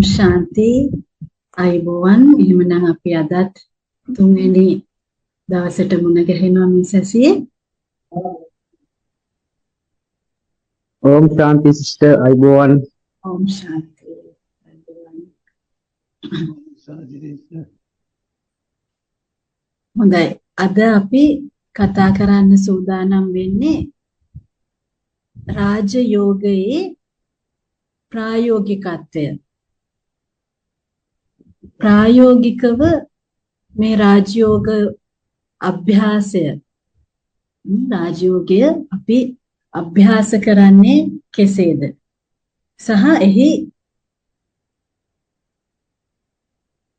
ශාන්ති අයිබෝවන් එහෙමනම් අපි අදත් තුන්වෙනි දවසට මුණ ගැහෙනවා මේ සැසියේ. Om Shanti sister අයිබෝවන්. ඕම් ශාන්ති හොඳයි. අද අපි කතා කරන්න සූදානම් වෙන්නේ රාජයෝගයේ ප්‍රායෝගිකත්වය. ප්‍රායෝගිකව මේ රාජයෝග අභ්‍යාසය රාජයෝගය අපි අභ්‍යාස කරන්නේ කෙසේද සහ එහි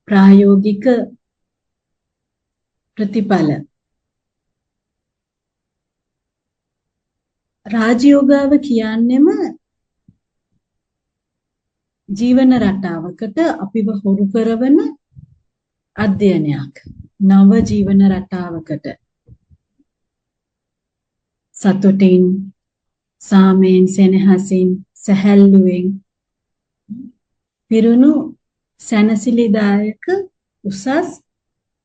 ප්‍රායෝගික ප්‍රතිඵල රාජයෝගාව කියන්නේම ජීවන රටාවකට අපිව හොරු කරවන අධ්‍යයනයක්. නව ජීවන රටාවකට සතුටින් සාමයෙන් සෙනෙහසින් සැහැල්ලුවෙන් පිරුණු සැනසිලිදායක උසස්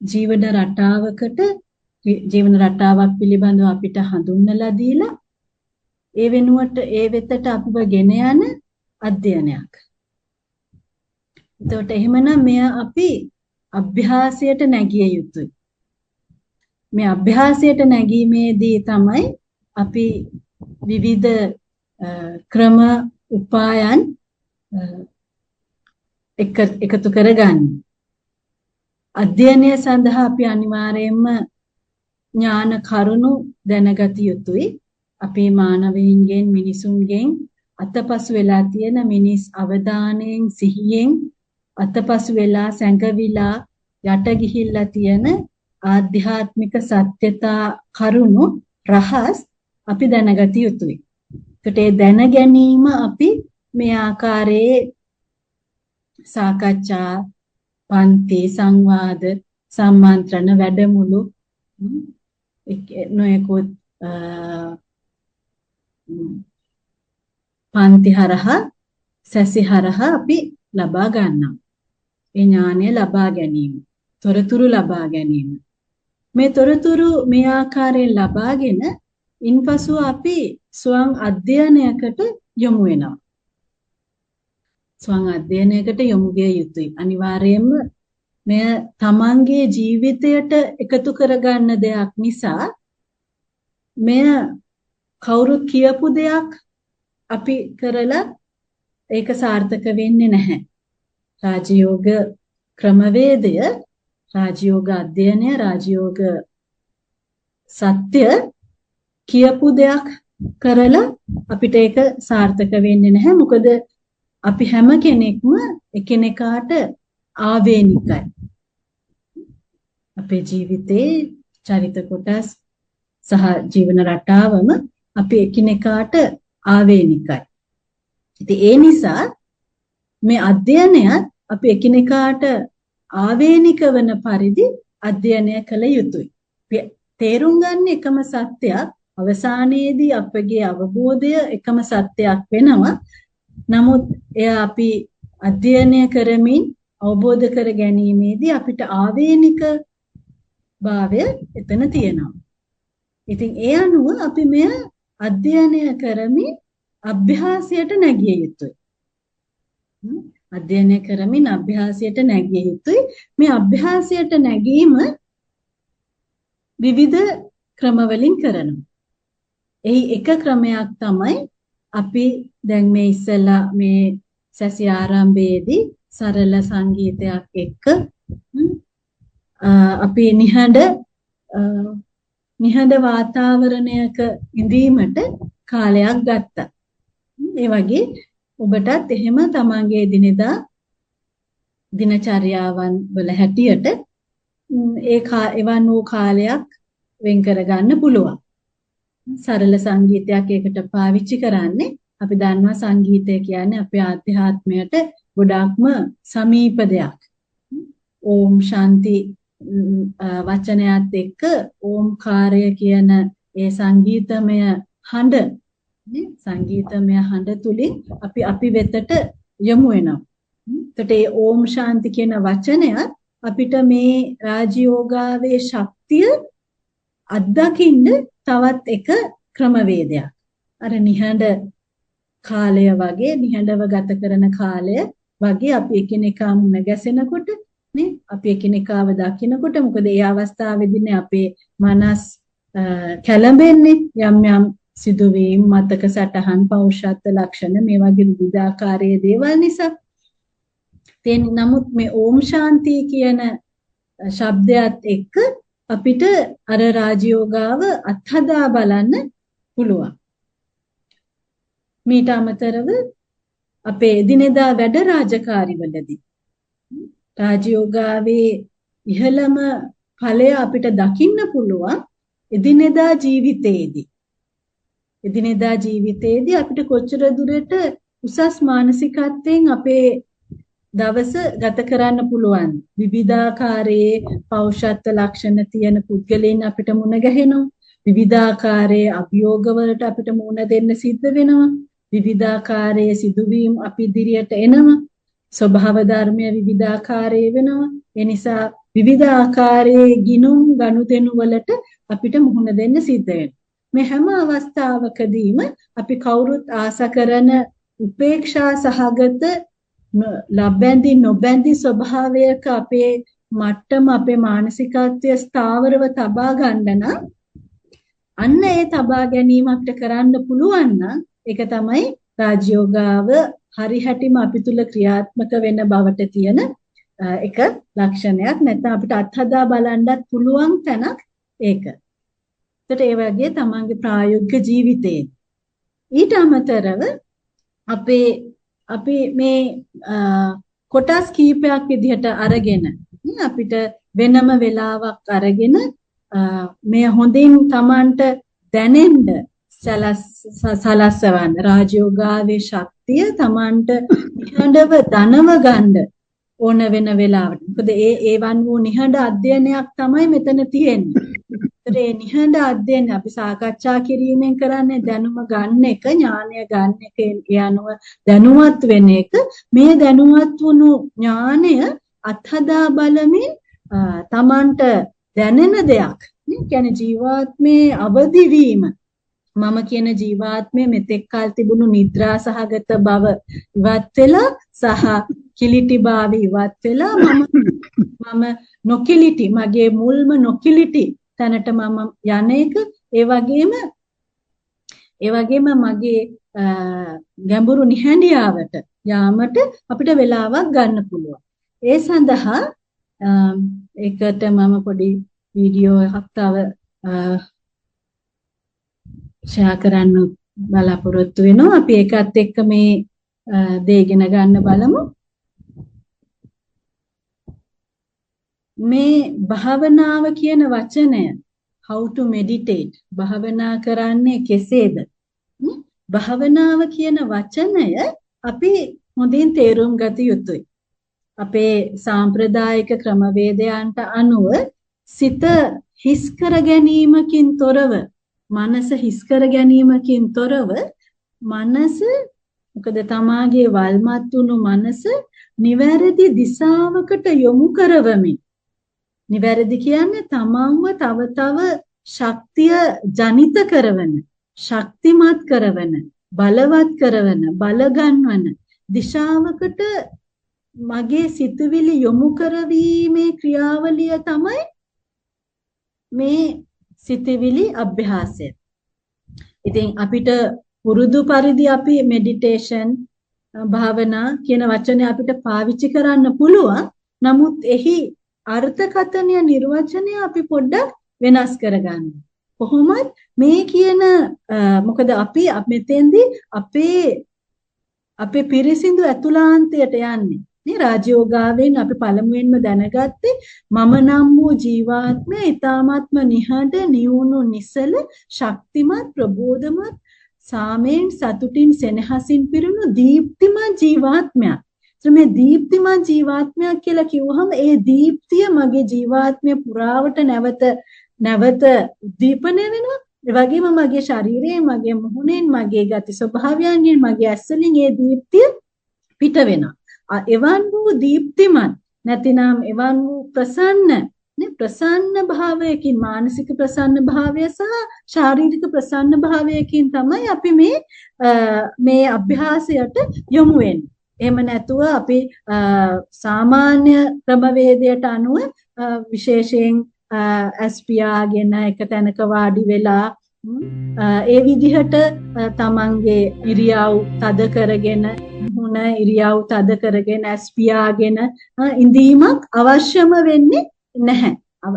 ජීවන රටාවකට ජීවන රටාවක් පිළිබඳව අපිට හඳුන්වලා දීලා ඒ වෙනුවට ඒ වෙතට අපිව ගෙන යන අධ්‍යයනයක්. එතකොට එහෙමනම් මෙය අපි අභ්‍යාසයට නැගිය යුතුයි. මේ අභ්‍යාසයට නැගීමේදී තමයි අපි විවිධ ක්‍රම උපායන් එකතු කරගන්නේ. අධ්‍යයනය සඳහා අපි අනිවාර්යයෙන්ම ඥාන කරුණු දැනගත යුතුයි. අපේ මානවයින්ගෙන් මිනිසුන්ගෙන් අතපසු වෙලා තියෙන මිනිස් අවධානයෙන් සිහියෙන් අතපසු වෙලා සැඟවිලා යට ගිහිල්ලා තියෙන ආධ්‍යාත්මික සත්‍යතා කරුණු රහස් අපි දැනගත යුතුයි. ඒකට ඒ දැන ගැනීම අපි මේ ආකාරයේ සාකච්ඡා පන්ති සංවාද සම්මන්ත්‍රණ වැඩමුළු නොයෙකුත් පන්ති හරහා සැසි හරහා අපි ලබා ගන්නවා. ඒ ඥානය ලබා ගැනීම, තොරතුරු ලබා ගැනීම. මේ තොරතුරු මේ ආකාරයෙන් ලබාගෙන ඉන්පසු අපි ස්වයං අධ්‍යයනයකට යොමු වෙනවා. ස්වයං අධ්‍යයනයකට යොමු විය යුතුයි. අනිවාර්යයෙන්ම මෙය තමන්ගේ ජීවිතයට එකතු කරගන්න දෙයක් නිසා මෙය කවුරුත් කියපු දෙයක් අපි කරලා ඒක සාර්ථක වෙන්නේ නැහැ. රාජයෝග ක්‍රමවේදය, රාජයෝග අධ්‍යයනය, රාජයෝග සත්‍ය කියපු දෙයක් කරලා අපිට ඒක සාර්ථක වෙන්නේ නැහැ. මොකද අපි හැම කෙනෙක්ම එකිනෙකාට ආවේනිකයි. අපේ ජීවිතේ චරිත කොටස් සහ ජීවන රටාවම අපි එකිනෙකාට ආවේනිකයි. ඉතින් ඒ නිසා මේ අධ්‍යයනයත් අපි එකිනෙකාට ආවේනික වන පරිදි අධ්‍යයනය කළ යුතුයි. තේරුම් ගන්න එකම සත්‍යයක් අවසානයේදී අපගේ අවබෝධය එකම සත්‍යයක් වෙනවා. නමුත් එය අපි අධ්‍යයනය කරමින් අවබෝධ කර ගැනීමේදී අපිට ආවේනික භාවය එතන තියෙනවා. ඉතින් ඒ අනුව අපි මෙය අධ්‍යයනය කරමින් අභ්‍යාසයට නැගිය යුතුයි. අධ්‍යයනය කරමින් අභ්‍යාසයට නැගිය යුතුයි. මේ අභ්‍යාසයට නැගීම විවිධ ක්‍රමවලින් කරනවා. එහි එක ක්‍රමයක් තමයි අපි දැන් මේ ඉස්සෙල්ලා මේ සැසි ආරම්භයේදී සරල සංගීතයක් එක්ක අපි නිහඬ වාතාවරණයක ඉඳීමට කාලයක් ගත්තා. ඒ වගේ ඔබටත් එහෙම තමන්ගේ දිනදා දිනචර්යාවන් වල හැටියට එවන් වූ කාලයක් වෙන් කරගන්න පුළුවන්. සරල සංගීතයක් ඒකට පාවිච්චි කරන්නේ අපි දන්නවා සංගීතය කියන්නේ අපේ ආධ්‍යාත්මයට ගොඩාක්ම සමීප දෙයක්. ඕම් ශාන්ති වචනයත් එක්ක ඕම්කාරය කියන ඒ සංගීතමය හඬ සංගීතමය හඬ තුලින් අපි වෙතට යොමු වෙනවා. එතකොට මේ ඕම් ශාන්ති කියන වචනය අපිට මේ රාජයෝගාවේ ශක්තිය අත්දකින්න තවත් එක ක්‍රමවේදයක්. අර නිහඬ කාලය වගේ නිහඬව ගත කරන කාලය වගේ අපි එකිනෙකා මුණ ගැසෙනකොට නේ අපි එකිනෙකාව දකිනකොට මොකද ඒ අවස්ථාවේදීනේ අපේ මනස් කැළඹෙන්නේ යම් යම් සිදුවීම් මතක සටහන් පෞරුෂත්ව ලක්ෂණ මේ වගේ විවිධාකාරයේ දේවල් නිසා නමුත් මේ ඕම් ශාන්තිය කියන ශබ්දයත් එක්ක අපිට අර රාජයෝගාව අත්හදා බලන්න පුළුවන්. මීට අමතරව අපේ එදිනෙදා වැඩ රාජකාරිවලදී රාජයෝගාවේ ඉහළම ඵලය අපිට දකින්න පුළුවන් එදිනෙදා ජීවිතයේදී. එදිනෙදා ජීවිතයේදී අපිට කොච්චර දුරට උසස් මානසිකත්වයෙන් අපේ දවස ගත කරන්න පුළුවන්. විවිධාකාරයේ පෞරුෂත්ව ලක්ෂණ තියෙන පුද්ගලයන් අපිට මුණ ගැහෙනවා. විවිධාකාරයේ අභියෝගවලට අපිට මුණ දෙන්න සිද්ධ වෙනවා. විවිධාකාරයේ සිදුවීම් අපි ඉදිරියට එනවා. ස්වභාව ධර්මයේ විවිධාකාරයේ වෙනවා. ඒ නිසා විවිධාකාරයේ ගිනුම් ගනුදෙනු වලට අපිට මුහුණ දෙන්න සිද්ධ වෙනවා. මේ හැම අවස්ථාවකදීම අපි කවුරුත් ආස කරන උපේක්ෂා සහගත ලබැඳි නොබැඳි ස්වභාවයක අපේ මට්ටම අපේ මානසිකත්වය ස්ථාවරව තබා ගන්න නම් අන්න ඒ තබා ගැනීම අපිට කරන්න පුළුවන් නම් ඒක තමයි රාජයෝගාව හරිහැටිම අපි තුල ක්‍රියාත්මක වෙන බවට තියෙන එක ලක්ෂණයක්. නැත්නම් අපිට අත්හදා බලන්නත් පුළුවන් තැනක් ඒක. ඒකට ඒ වගේ තමන්ගේ ප්‍රායෝගික ජීවිතයේ ඊට අමතරව අපි මේ කොටස් කීපයක් විදිහට අරගෙන අපිට වෙනම වෙලාවක් අරගෙන මේ හොඳින් තමන්ට දැනෙන්න සලස්වන්න රාජයෝගාවේ ශක්තිය තමන්ට නිහඬව දනව ගන්න ඕන වෙන වෙලාවට. මොකද ඒවන් වූ නිහඬ අධ්‍යයනයක් තමයි මෙතන තියෙන්නේ. ඒ නිහඬ අධ්‍යයන අපි සාකච්ඡා කිරීමෙන් කරන්නේ දැනුම ගන්න එක, ඥානය ගන්න එක, ඒ අනුව දැනුවත් වෙන එක. මේ දැනුවත් වුණු ඥානය අත්හදා බලමින් තමන්ට දැනෙන දෙයක් නේ කියන්නේ ජීවාත්මේ අවදි වීම. මම කියන ජීවාත්මයේ මෙතෙක් කල තිබුණු නිද්‍රා සහගත බව ඉවත් වෙලා සහ කිලිටි භාවය ඉවත් වෙලා මම නොකිලිටි මගේ මුල්ම නොකිලිටි තැනට මම යන්නේක ඒ වගේම මගේ ගැඹුරු නිහඬියාවට යාමට අපිට වෙලාවක් ගන්න පුළුවන්. ඒ සඳහා ඒකට මම පොඩි වීඩියෝ එකක් තව ෂෙයා කරන්න බලාපොරොත්තු වෙනවා. අපි ඒකත් එක්ක මේ දේ ඉගෙන ගන්න බලමු. මේ භාවනාව කියන වචනය how to meditate භාවනා කරන්නේ කෙසේද? භාවනාව කියන වචනය අපි හොඳින් තේරුම් ගත යුතුයි. අපේ සාම්ප්‍රදායික ක්‍රමවේදයන්ට අනුව සිත හිස් කර ගැනීමකින් තොරව මනස හිස් කර ගැනීමකින් තොරව මනස මොකද තමාගේ වල්මත් වුණු මනස නිවැරදි දිශාවකට යොමු කරවමින් නිවැරදි කියන්නේ තමන්ව තව ශක්තිය ජනිත කරවන ශක්තිමත් කරවන බලවත් කරවන බල ගන්නවන දිශාවකට මගේ සිතුවිලි යොමු කරවීමේ ක්‍රියාවලිය තමයි මේ සිතවිලි අභ්‍යාසය. ඉතින් අපිට පුරුදු පරිදි අපි මෙඩිටේෂන් භාවනා කියන වචනේ අපිට පාවිච්චි කරන්න පුළුවන්. නමුත් එහි අර්ථකථනය නිර්වචනය අපි පොඩ්ඩක් වෙනස් කරගන්න. කොහොමද මේ කියන මොකද අපි මෙතෙන්දී අපේ පිරිසිදු ඇතුළාන්තයට යන්නේ. මේ රාජයෝගාවෙන් අපි පළමුවෙන්ම දැනගත්තේ මම නම් වූ ජීවාත්මය ඊ타මාත්ම නිහඬ නියුණු නිසල ශක්තිමත් ප්‍රබෝධමත් සාමයෙන් සතුටින් සෙනෙහසින් පිරුණු දීප්තිමත් ජීවාත්මයක්. මේ දීප්තිමත් ජීවාත්මයක් කියලා කිව්වහම ඒ දීප්තිය මගේ ජීවාත්මය පුරාවට නැවත උද්දීපනය වෙනවා. ඒ වගේම මගේ ශරීරයෙන්, මගේ මුහුණෙන්, මගේ ගති ස්වභාවයන්ගෙන්, මගේ ඇස්වලින් ඒ දීප්තිය පිට වෙනවා. එවන් වූ දීප්තිමත් නැතිනම් එවන් වූ ප්‍රසන්න භාවයකින් මානසික ප්‍රසන්න භාවය සහ ශාරීරික ප්‍රසන්න භාවයකින් තමයි අපි මේ අභ්‍යාසයට යොමු වෙන්නේ. එහෙම නැතුව අපි සාමාන්‍ය ක්‍රමවේදයට අනුව විශේෂයෙන් ඇස්පියාගෙන එක තැනක වාඩි වෙලා ඒ විදිහට තමන්ගේ ඉරියව් තද කරගෙන මුණ ඉරියව් තද කරගෙන ඇස්පියාගෙන ඉඳීමක් අවශ්‍යම වෙන්නේ නැහැ.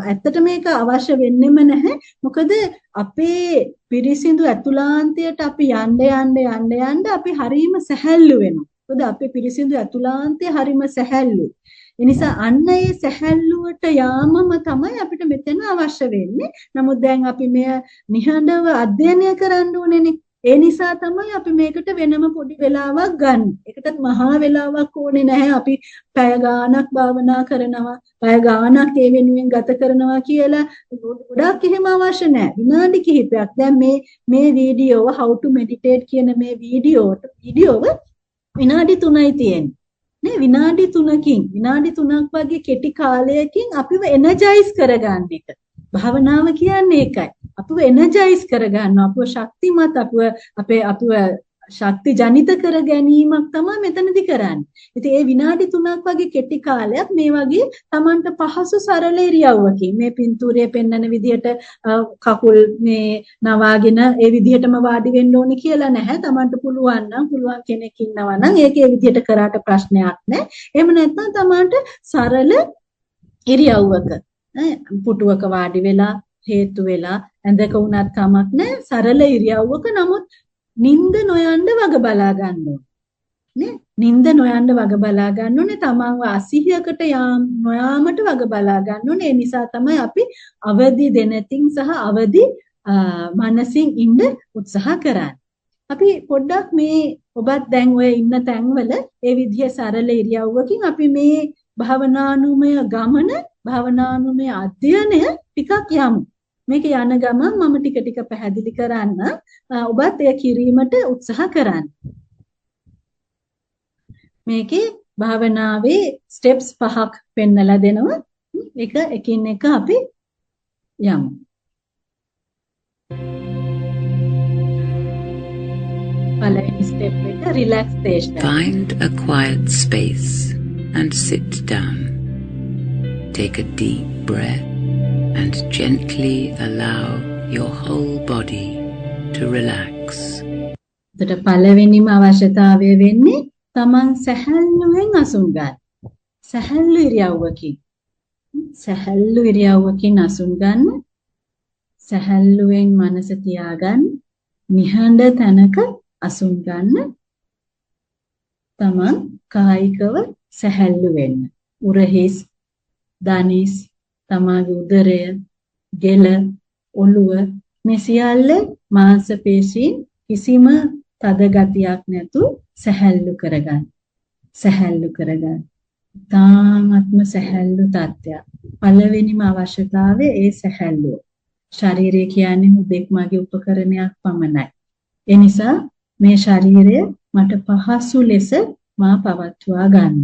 ඇත්තට මේක අවශ්‍ය වෙන්නෙම නැහැ. මොකද අපේ පිරිසිදු ඇතුළාන්තයට අපි යන්න අපි හරීම සැහැල්ලු වෙනවා. මොකද අපේ පිරිසිදු ඇතුළාන්තය හරීම සැහැල්ලුයි. ඒ නිසා අන්න ඒ සැහැල්ලුවට යාමම තමයි අපිට මෙතන අවශ්‍ය වෙන්නේ. නමුත් දැන් අපි මෙය නිහඬව අධ්‍යයනය කරන්න ඕනේනේ. ඒ නිසා තමයි අපි මේකට වෙනම පොඩි වෙලාවක් ගන්න. ඒකටත් මහා වෙලාවක් ඕනේ නැහැ. අපි පැය ගාණක් භාවනා කරනවා, පැය ගාණක් ඒ වෙනුවෙන් ගත කරනවා කියලා ගොඩක් එහෙම අවශ්‍ය නැහැ. විනාඩි කිහිපයක්. දැන් මේ වීඩියෝව how to meditate කියන මේ වීඩියෝව විනාඩි 3යි තියෙන්නේ. නේ විනාඩි 3ක් වගේ කෙටි කාලයකින් අපිව එනර්ජයිස් කරගන්න එක. භාවනාව කියන්නේ ඒකයි. අපිව එනර්ජයිස් කරගන්නවා. අපිව ශක්තිමත් අපිව ශක්ති ජනිත කර ගැනීමක් තමයි මෙතනදී කරන්නේ. ඉතින් ඒ විනාඩි 3ක් වගේ කෙටි කාලයක් මේ වගේ Tamanට පහසු සරල ඉරියව්වකින් මේ පින්තූරයේ පෙන්වන විදිහට කකුල් මේ නවාගෙන ඒ විදිහටම වාඩි වෙන්න ඕනේ කියලා නැහැ. Tamanට පුළුවන් කෙනෙක් ඉන්නවා නම් ඒක ඒ විදිහට කරාට ප්‍රශ්නයක් නැහැ. එහෙම නැත්නම් Tamanට සරල ඉරියව්වක පුටුවක වාඩි වෙලා හේතු වෙලා ඇඳක උනත් කමක් නැහැ. සරල ඉරියව්වක නමුත් නිින්ද නොයන්න වග බලා ගන්න ඕනේ. නේ? නිින්ද නොයන්න වග බලා ගන්න ඕනේ. තමන්ව අසිහියකට නොයාමට වග බලා ගන්න ඕනේ. ඒ නිසා තමයි අපි අවදි දෙනතින් සහ අවදි මනසින් ඉන්න උත්සාහ කරන්නේ. අපි පොඩ්ඩක් මේ ඔබත් දැන් ඔය ඉන්න තැන්වල ඒ විදිහ සරල ඉරියව්වකින් අපි මේ භාවනානුමය ගමන, භාවනානුමය අධ්‍යයනය ටිකක් යමු. මේක යන ගමන් මම ටික පැහැදිලි කරන්න ඔබත් එය කිරීමට උත්සාහ කරන්න. මේකේ භාවනාවේ ස්ටෙප්ස් 5ක් පෙන්නලා දෙනවා. ඒක එකින් එක අපි යමු. පළවෙනි ස්ටෙප් එක relaxation. Find a quiet space and sit down. Take a deep breath and gently allow your whole body to relax. එතකොට පළවෙනිම අවශ්‍යතාවය වෙන්නේ තමන් සැහැල්ලුවෙන් අසුන් ගන්න. සැහැල්ලු ඉරියව්වකින් අසුන් ගන්න. සැහැල්ලුවෙන් මනස තියාගන්න. නිහඬ තැනක අසුන් ගන්න. තමන් කායිකව සැහැල්ලු වෙන්න. උරහිස්, දනිස්, තමාගේ උදරය, ගෙල, ඔළුව මේ සියල්ල මාංශ පේශීන් කිසිම තද ගතියක් නැතු සැහැල්ලු කරගන්න. තාමත්ම සැහැල්ලු තත්ත්වයක්. පළවෙනිම අවශ්‍යතාවය ඒ සැහැල්ලුව. ශරීරය කියන්නේ හුදෙක් මගේ උපකරණයක් පමණයි. ඒ නිසා මේ ශරීරය මට පහසු ලෙස මා පවත්වා ගන්න.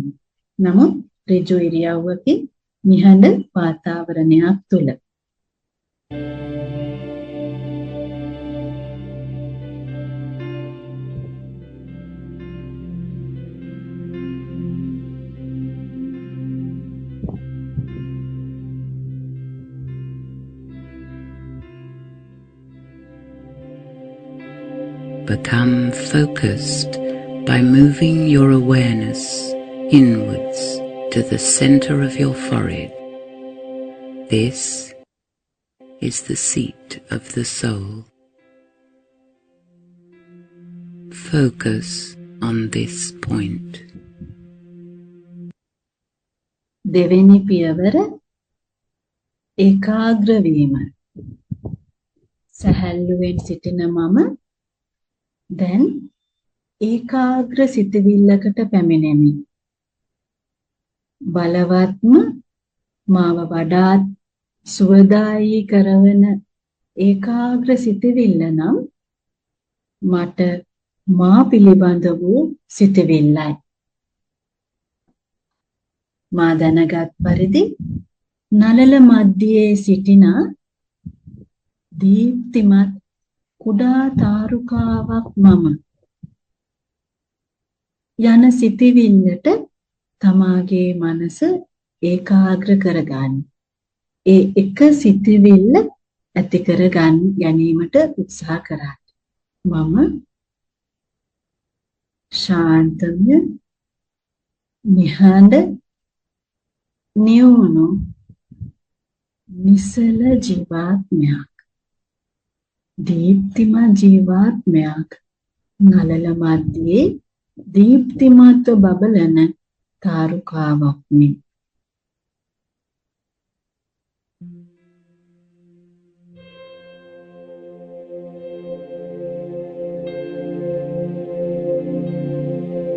නමුත් ඍජු ඉරියව්වකින් නිහඬ වාතාවරණයක් තුල Become focused by moving your awareness inwards to the center of your forehead. This is the seat of the soul. Focus on this point. දෙවෙනි පියවර ඒකාග්‍ර වීම. සැහැල්ලුවෙන් සිටින මම දැන් ඒකාග්‍ර සිතවිල්ලකට පැමිණෙමි. බලවත්ම මාව වඩාත් සුවදායී කරවන ඒකාග්‍ර සිතවිල්ල නම් මට මා පිළිබඳ වූ සිතවිල්ලයි. මා දැනගත් පරිදි නළල මැදියේ සිටින දීප්තිමත් කුඩා තාරුකාවක් මම යන සිටිවිල්ලට තමාගේ මනස ඒකාග්‍ර කරගන්න. ඒ එක සිටිවිල්ල ඇති කර ගැනීමට උත්සාහ කරා. මම ශාන්තම්‍ය නිහඬ නියුණු නිසල ජීවාත්මයක් දීප්තිමත් ජීවාත්මයක් නළල මැදියේ දීප්තිමත් බබලන තාරුකාවක් මේ.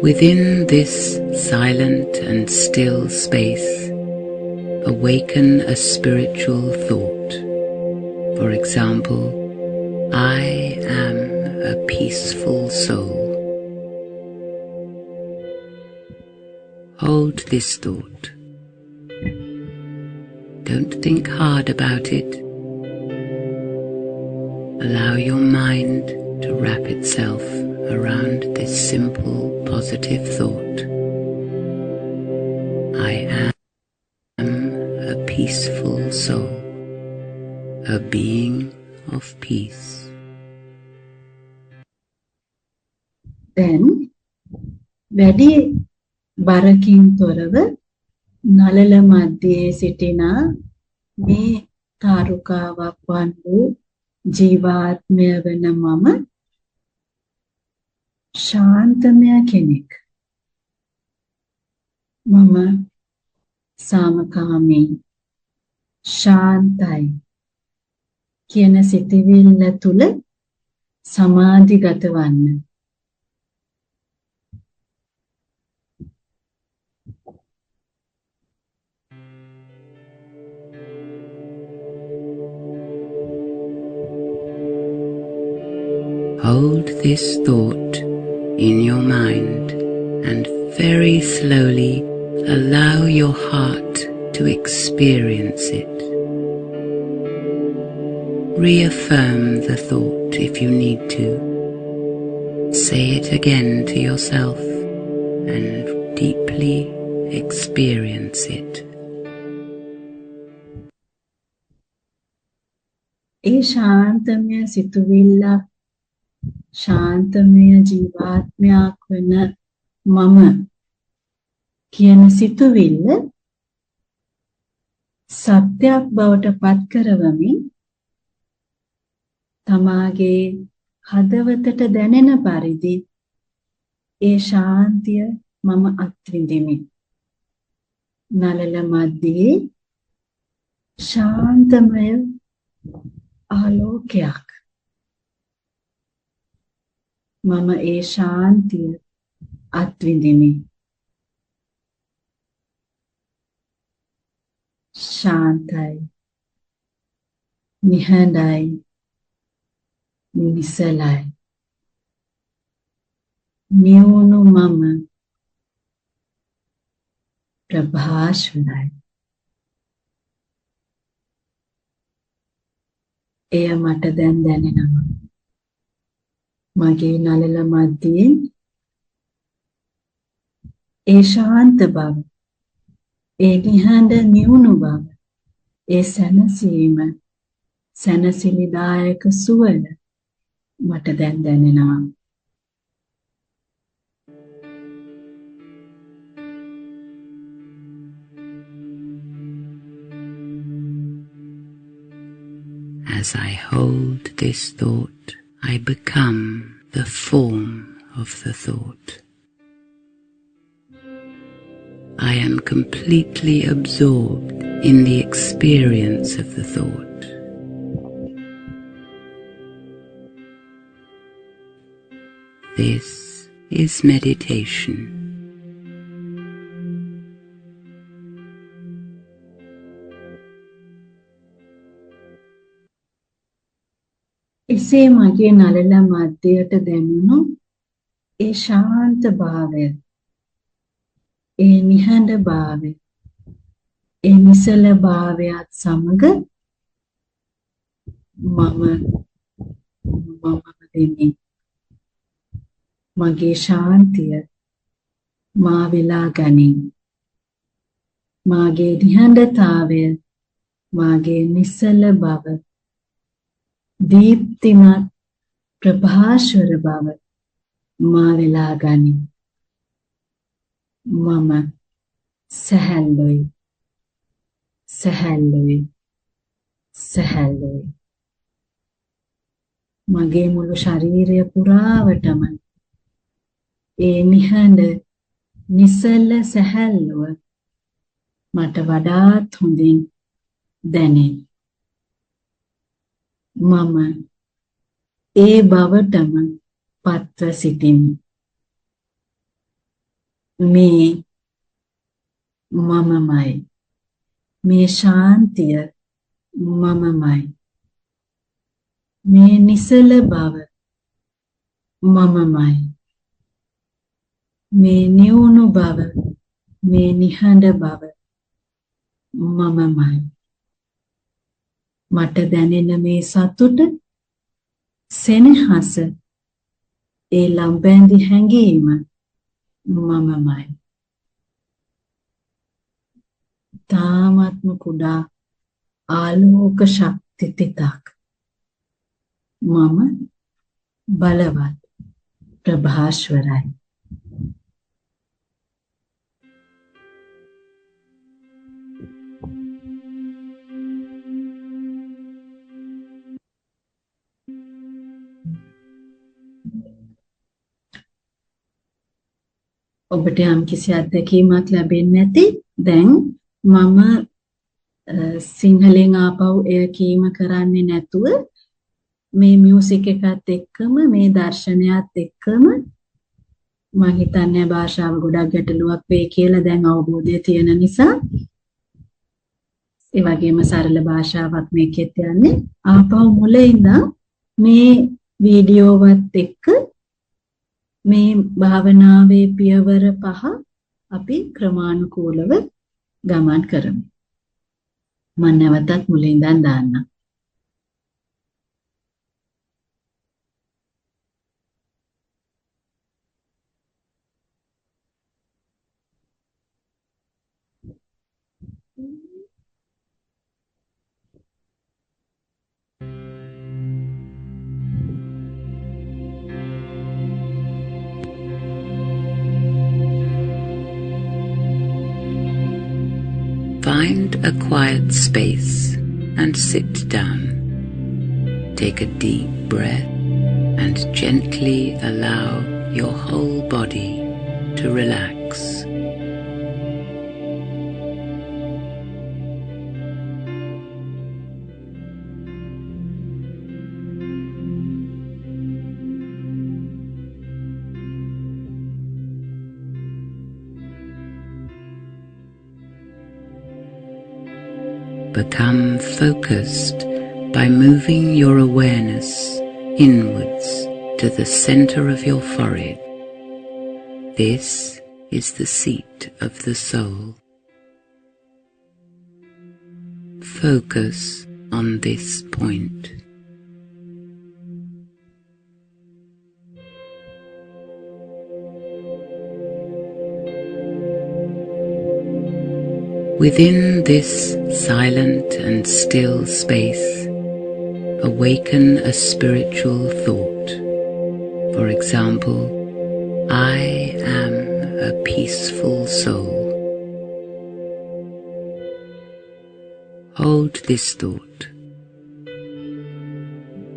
Within this silent and still space, awaken a spiritual thought. For example, I am a peaceful soul. Hold this thought. Don't think hard about it. Allow your mind to wrap itself around this simple positive thought. I am a peaceful soul, a being of peace. Then, වැඩි බරකින් තොරව නළල මැදියේ සිටින මේ තාරුකාවක් වන් වූ ජීවාත්මය වන මම ශාන්තමය කෙනෙක්. මම සාමකාමී ශාන්තයි කියන සිතිවිල්ල තුල සමාධිගත වන්න. Hold this thought in your mind and very slowly allow your heart to experience it. Reaffirm the thought if you need to. Say it again to yourself and deeply experience it. ඒ ශාන්තමය සිතුවිල්ල ශාන්තමය ජීවාත්මයක් වෙන මම කියන සිතුවිල්ල සත්‍යයක් බවට පත් කරවමින් තමාගේ හදවතට දැනෙන පරිදි ඒ ශාන්තිය මම අත්විඳිමි. නළල මැදියේ ශාන්තමය ආලෝකයක්. මම ඒ ශාන්තිය අත්විඳිමි. ශාන්තයි නිහඬයි නිසලයි නියුණු මම ප්‍රභාස්වරයි. එය මට දැන් දැනෙනවා. මගේ නළල මැදියේ ඒ ශාන්ත බව, ඒ නිහඬ නියුණු බව, ඒ සැනසීම, සැනසිලිදායක සුවය මට දැන් දැනෙනවා. As I hold this thought, I become the form of the thought. I am completely absorbed in the experience of the thought. This is meditation. එසේ මගේ නළල මැදයට දැනුණු ඒ ශාන්ත භාවය, ඒ නිහඬ භාවය, ඒ නිසල භාවයත් සමග මම දෙන්නේ මගේ ශාන්තිය මා වෙලා ගනී. මාගේ නිහඬතාවය මාගේ නිසල බව දීප්තිමත් ප්‍රභාස්වර බව මා වෙලා ගනී. මම සැහැල්ලුයි සැහැල්ලුයි සැහැල්ලුයි. මගේ මුළු ශරීරය පුරාවටම ඒ නිහඬ නිසල සැහැල්ලුව මට වඩාත් හොඳින් දැනේ. මම ඒ බවටම පත්ව සිටිමි. මේ මමමයි. මේ ශාන්තිය මමමයි. මේ නිසල බව මමමයි. මේ නිවුණු බව මේ නිහඬ බව මමමයි. මට දැනෙන මේ සතුට සෙනෙහස ඒ ලම්බැඳි හැඟීම මමමයි. තාමත්ම කුඩා ආලෝක ශක්ති තිතක් මම බලවත් ප්‍රභාස්වරයි. ඔබට යම් කිසි අත්දැකීමක් ලැබෙන්නේ නැති දැන් මම සිංහලෙන් ආපහු එය කීම කරන්නේ නැතුව මේ මියුසික් එකත් එක්කම මේ දර්ශනයත් එක්කම මම හිතන්නේ භාෂාව ගොඩක් ගැටලුවක් වෙයි කියලා දැන් අවබෝධය තියෙන නිසා ඒ වගේම සරල භාෂාවක් මේකෙත් යන්නේ ආපහු මුලින් ඉඳන් මේ වීඩියෝවත් එක්ක මේ භාවනාවේ පියවර 5 අපි ක්‍රමානුකූලව ගමන් කරමු. මම නැවතත් මුලින් ඉඳන් දාන්නම්. Find a quiet space and sit down. Take a deep breath and gently allow your whole body to relax. Become focused by moving your awareness inwards to the center of your forehead. This is the seat of the soul. Focus on this point. Within this silent and still space, awaken a spiritual thought. For example, I am a peaceful soul. Hold this thought.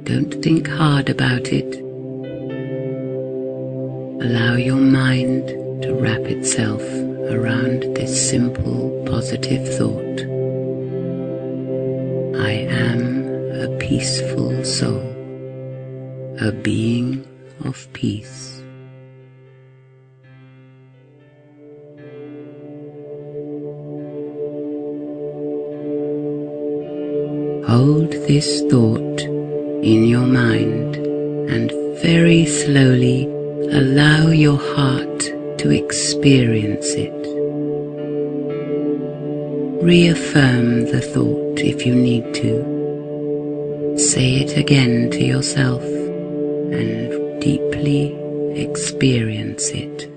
Don't think hard about it. Allow your mind to wrap itself around this simple positive thought. I am a peaceful soul, a being of peace. Hold this thought in your mind and very slowly allow your heart to experience it. Reaffirm the thought if you need to. Say it again to yourself and deeply experience it.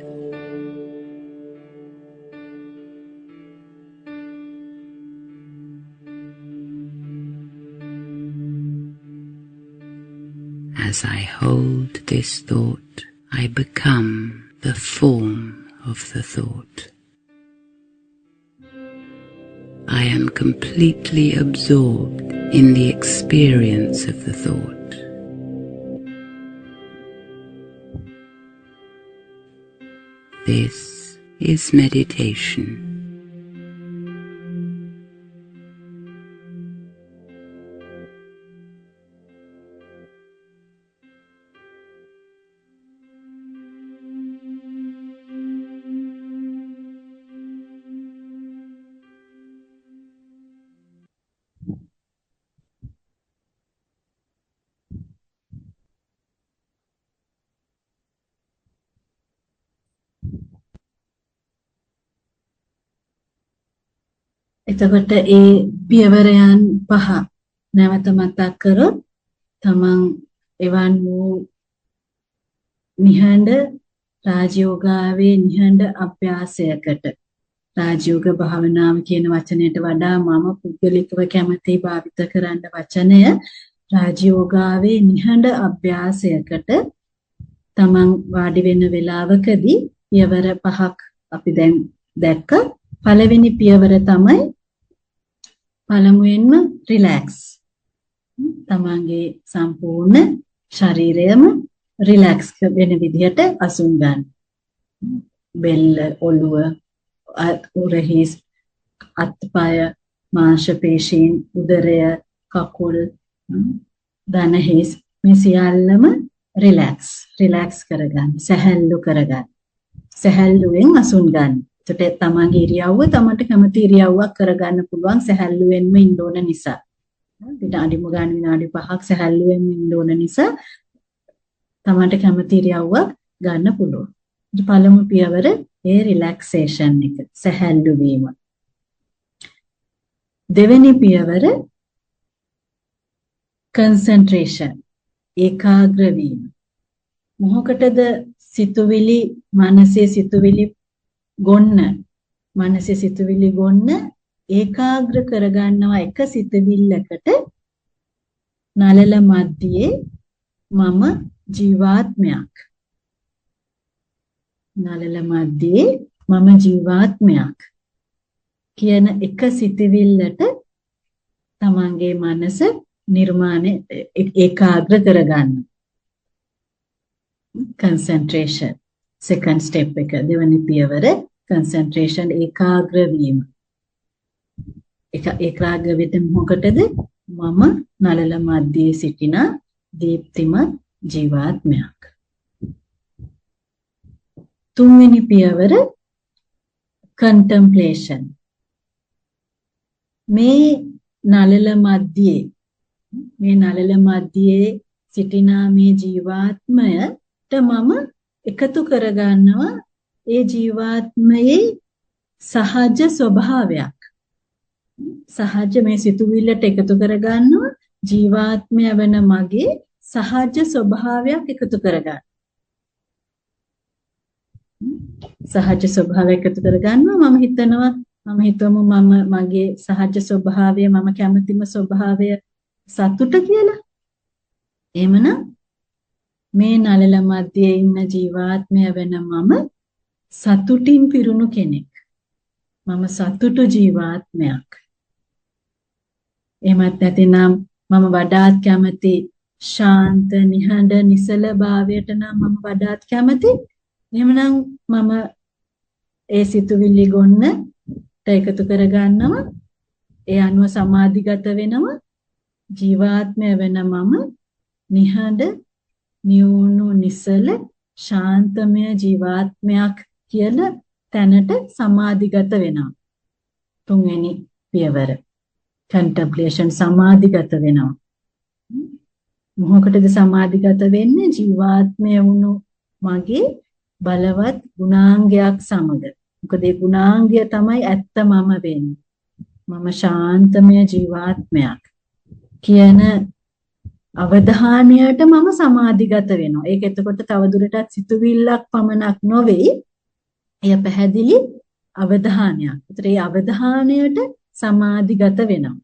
As I hold this thought, I become the form of the thought. I am completely absorbed in the experience of the thought. This is meditation. එතකොට ඒ පියවරයන් පහ නැවත මතක් කරොත් තමන් එවන් වූ නිහඬ රාජයෝගාවේ නිහඬ අභ්‍යාසයකට රාජයෝග භාවනාව කියන වචනයට වඩා මම පුද්ගලිකව කැමති භාවිත කරන්න වචනය රාජයෝගාවේ නිහඬ අභ්‍යාසයකට තමන් වාඩි වෙන වෙලාවකදී පියවර පහක් අපි දැන් දැක්ක. පළවෙනි පියවර තමයි පළමුවෙන්ම රිලැක්ස්. තමන්ගේ සම්පූර්ණ ශරීරයම රිලැක්ස් වෙන විදිහට අසුන් ගන්න. බෙල්ල, ඔළුව, උරහිස්, අත්පය, මාංශ පේශීන්, උදරය, කකුල්, දණහිස් මේ සියල්ලම රිලැක්ස් කරගන්න. සැහැල්ලු කරගන්න. සැහැල්ලුවෙන් අසුන් ගන්න. එතකොට තමන්ගේ ඉරියව්ව තමන්ට කැමති ඉරියව්වක් කරගන්න පුළුවන් සැහැල්ලුවෙන්ම ඉන්න ඕන නිසා. විනාඩිම ගන්න විනාඩි 5ක් සැහැල්ලුවෙන් ඉන්න ඕන නිසා තමන්ට කැමති ඉරියව්වක් ගන්න පුළුවන්. පළමු පියවර ඒ රිලැක්සේෂන් එක, සැහැල්ලු වීම. දෙවෙනි පියවර කන්සන්ට්‍රේෂන්, ඒකාග්‍ර වීම. මොහොකටද සිතුවිලි, මනසේ සිතුවිලි ගොන්න ඒකාග්‍ර කරගන්නවා එක සිතවිල්ලකට. නලල මැදියේ මම ජීවාත්මයක්. නලල මැදියේ මම ජීවාත්මයක් කියන එක සිතවිල්ලට තමන්ගේ මනස නිර්මාණය ඒකාග්‍ර කරගන්න. concentration second step එක, දෙවෙනි පියවර concentration, ඒකාග්‍ර වීම. ඒකාග්‍ර වෙන්න මොකටද? මම නලල මැදියේ සිටින දීප්තිමත් ජීවාත්මයක්. තුන්වෙනි පියවර contemplation. මේ නලල මැදියේ සිටින මේ ජීවාත්මයට මම එකතු කරගන්නවා ඒ ජීවාත්මයේ සහජ ස්වභාවයක්. සහජ මේ සිතුවිල්ලට එකතු කරගන්නවා ජීවාත්මය වෙන මගේ සහජ ස්වභාවයක් එකතු කරගන්න. සහජ ස්වභාවය එකතු කරගන්නවා. මම හිතමු මගේ සහජ ස්වභාවය, මම කැමතිම ස්වභාවය සතුට කියලා. එහෙමනම් මේ නලල මැදියේ ඉන්න ජීවාත්මය වෙන මම සතුටින් පිරුණු කෙනෙක්. මම සතුටු ජීවාත්මයක්. එහෙමත් නැතිනම් මම වඩාත් කැමති ශාන්ත, නිහඬ, නිසල භාවයට නම් මම වඩාත් කැමති. එහෙමනම් මම ඒ සිතුවිලි ගොන්නට එකතු කරගන්නවා. ඒ අනුව සමාධිගත වෙනවා. ජීවාත්මය වෙන මම නිහඬ, නියුණු, නිසල, ශාන්තමය ජීවාත්මයක් කියලා තැනට සමාධිගත වෙනවා. තුන්වෙනි පියවර contemplation, සමාධිගත වෙනවා. මොහොකටද සමාධිගත වෙන්නේ? ජීවාත්මය වුණු මගේ බලවත් ගුණාංගයක් සමග. මොකද ඒ ගුණාංගය තමයි ඇත්ත මම වෙන්නේ. මම ශාන්තමය ජීවාත්මයක් කියන අවධානයට මම සමාධිගත වෙනවා. ඒක එතකොට තවදුරටත් සිතුවිල්ලක් පමණක් නොවේ. එය පැහැදිලි අවධානයක්. ඒතර මේ අවධානයට සමාධිගත වෙනවා.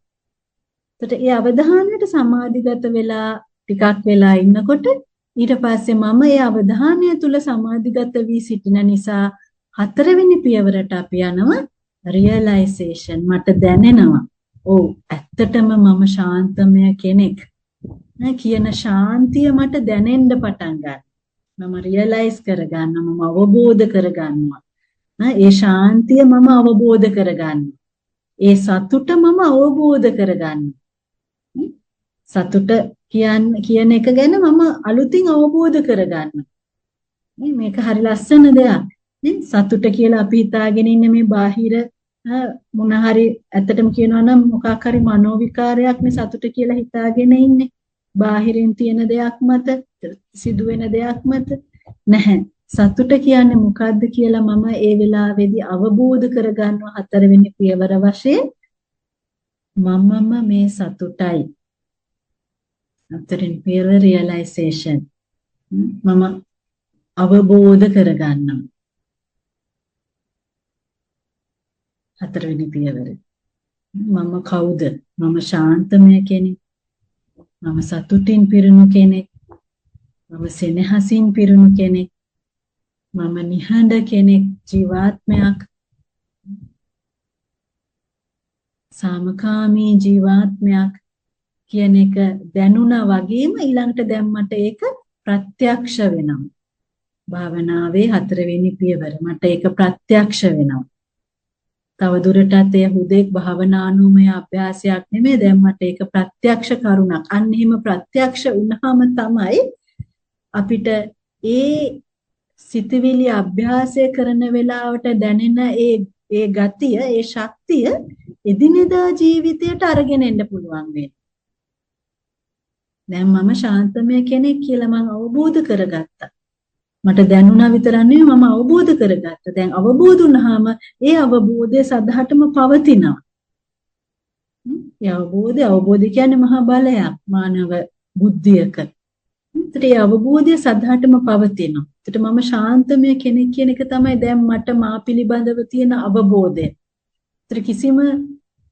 එතකොට මේ අවධානයට සමාධිගත වෙලා ටිකක් වෙලා ඉන්නකොට ඊට පස්සේ මම මේ අවධානය තුල සමාධිගත වී සිටින නිසා හතරවෙනි පියවරට අපි යනවා රියලයිසේෂන්. මට දැනෙනවා ඔව් ඇත්තටම මම ශාන්තමය කෙනෙක් කියන ශාන්තිය මට දැනෙන්න පටන් ගන්නවා. මම රියලයිස් කරගන්නවා, මම අවබෝධ කරගන්නවා. ඒ ශාන්තිය මම අවබෝධ කරගන්නවා. ඒ සතුට මම අවබෝධ කරගන්නවා. සතුට කියන එක ගැන මම අලුතින් අවබෝධ කරගන්නවා. මේක හරි ලස්සන දෙයක්. සතුට කියලා අපි හිතාගෙන ඉන්නේ මේ බාහිර මොන හරි ඇත්තටම කියනවා නම් මොකක් හරි මනෝවිකාරයක් නේ සතුට කියලා හිතාගෙන ඉන්නේ. බාහිරින් තියෙන දෙයක් මත සිදුවෙන දෙයක් මත නැහැ. සතුට කියන්නේ මොකද්ද කියලා මම ඒ වෙලාවේදී අවබෝධ කරගන්නවා හතරවෙනි පියවර වශයෙන්. මමම මේ සතුටයි. හතරවෙනි පියවර රියලයිසේෂන්. මම අවබෝධ කරගන්නවා. හතරවෙනි පියවර. මම කවුද? මම ශාන්තමය කෙනෙක්. මම සතුටින් පිරුණු කෙනෙක්. මම සෙනෙහසින් පිරුණු කෙනෙක්. මම නිහඬ කෙනෙක්, ජීවාත්මයක්. සාමකාමී ජීවාත්මයක් කියන එක දැනුණා වගේම ඊළඟට දැන් මට ඒක ප්‍රත්‍යක්ෂ වෙනවා. භාවනාවේ හතරවෙනි පියවර මට ඒක ප්‍රත්‍යක්ෂ වෙනවා. තව දුරටත් එය හුදෙක් භාවනානුමය අභ්‍යාසයක් නෙමෙයි. දැන් මට ඒක ප්‍රත්‍යක්ෂ කරුණක්. අන්න එහෙම ප්‍රත්‍යක්ෂ වුණාම තමයි අපිට ඒ සිතවිලි අභ්‍යාසය කරන වෙලාවට දැනෙන ඒ ගතිය, ඒ ශක්තිය එදිනෙදා ජීවිතයට අරගෙන එන්න පුළුවන් වෙන්නේ. දැන් මම ශාන්තමය කෙනෙක් කියලා මම අවබෝධ කරගත්තා. මට දැනුණා විතරක් නෙවෙයි මම අවබෝධ කරගත්තා. දැන් අවබෝධ වුණාම ඒ අවබෝධය සදහටම පවතිනවා. ඒ අවබෝධය කියන්නේ මහා බලයක් මානව බුද්ධියක. ඒ අවබෝධය සදහටම පවතිනවා. ඒකට මම ශාන්තමය කෙනෙක් කියන එක තමයි දැන් මට මා පිළිබඳව තියෙන අවබෝධය. ඒතර කිසිම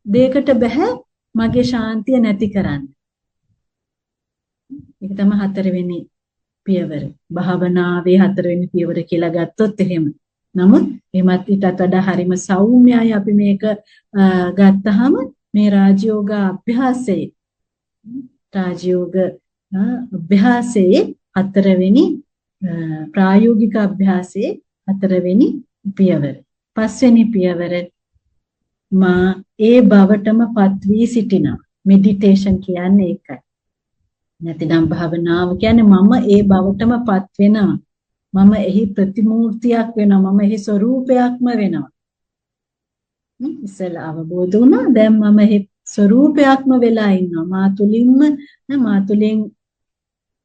දෙයකට බෑ මගේ ශාන්තිය නැති කරන්න. ඒක තමයි හතරවෙනි පියවර. භාවනාවේ හතරවෙනි පියවර කියලා ගත්තොත් එහෙම. නමුත් එමත් ඊටත් වඩා හරිම සෞම්‍යයි අපි මේක ගත්තාම මේ රාජයෝග අභ්‍යාසයේ හතරවෙනි ප්‍රායෝගික අභ්‍යාසයේ හතරවෙනි පියවර. පස්වෙනි පියවර මා ඒ බවටම පත් වී සිටිනවා. මෙඩිටේෂන් කියන්නේ ඒකයි. නැතිනම් භාවනාව කියන්නේ මම ඒ බවටම පත් වෙනවා. මම එහි ප්‍රතිමූර්තියක් වෙනවා. මම එහි ස්වરૂපයක්ම වෙනවා. ඉස්සෙල්ලා අවබෝධ වුණා. දැන් මම එහි ස්වરૂපයක්ම වෙලා ඉන්නවා. මා තුලින්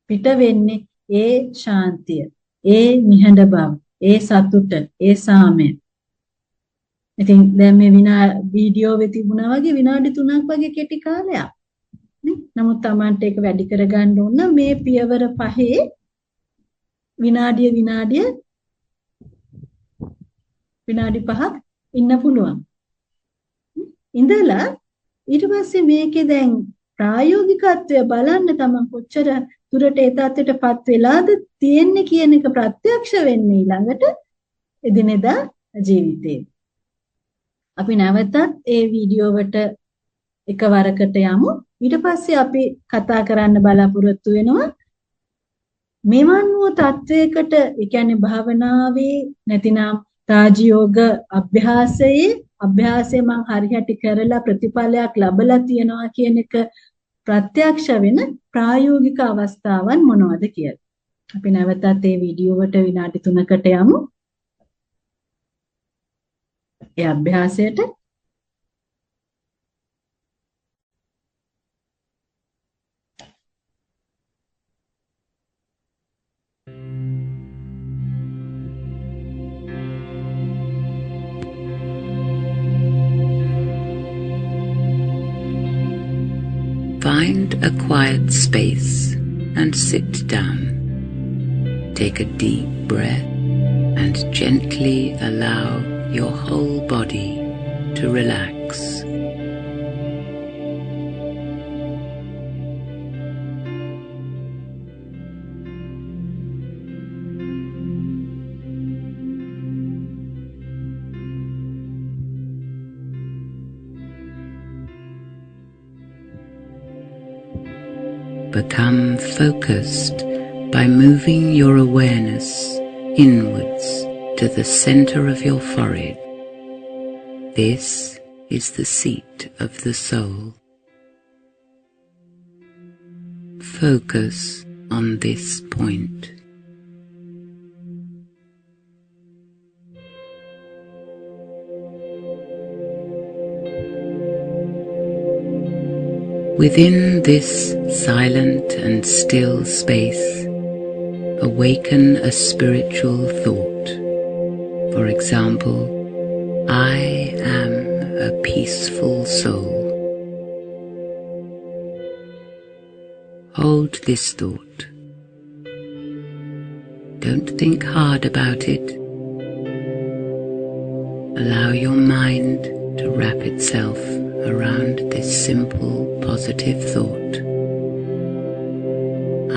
පිට වෙන්නේ ඒ ශාන්තිය, ඒ නිහඬ බව, ඒ සතුට, ඒ සාමය. ඉතින් දැන් මේ වීඩියෝවේ තිබුණා වගේ විනාඩි 3ක් වගේ කෙටි කාලයක්. නමුත් Tamanට ඒක වැඩි කරගන්න ඕන මේ පියවර පහේ විනාඩි 5ක් ඉන්න පුළුවන්. ඉඳලා ඊට පස්සේ මේකේ දැන් ප්‍රායෝගිකත්වය බලන්න Taman කොච්චර දුරට ඒ තත්ත්වයටපත් වෙලාද තියෙන්නේ කියන එක ප්‍රත්‍යක්ෂ වෙන්නේ ඊළඟට එදිනෙදා ජීවිතේ. අපි නැවතත් ඒ වීඩියෝවට එකවරකට යමු. ඊට පස්සේ අපි කතා කරන්න බලාපොරොත්තු වෙනවා මෙවන් වූ තත්වයකට, ඒ කියන්නේ භාවනාවේ නැතිනම් රාජයෝග අභ්‍යාසයේ මම හරියට කරලා ප්‍රතිඵලයක් ලැබලා තියෙනවා කියන එක ප්‍රත්‍යක්ෂ වෙන ප්‍රායෝගික අවස්ථාවන් මොනවද කියලා. අපි නැවතත් මේ වීඩියෝවට විනාඩි 3කට යමු. ඒ අභ්‍යාසයට find a quiet space and sit down. Take a deep breath and gently allow your whole body to relax. Become focused by moving your awareness inwards to the center of your forehead. This is the seat of the soul. Focus on this point. Within this silent and still space, awaken a spiritual thought. For example, I am a peaceful soul. Hold this thought. Don't think hard about it. Allow your mind to wrap itself around this simple positive thought.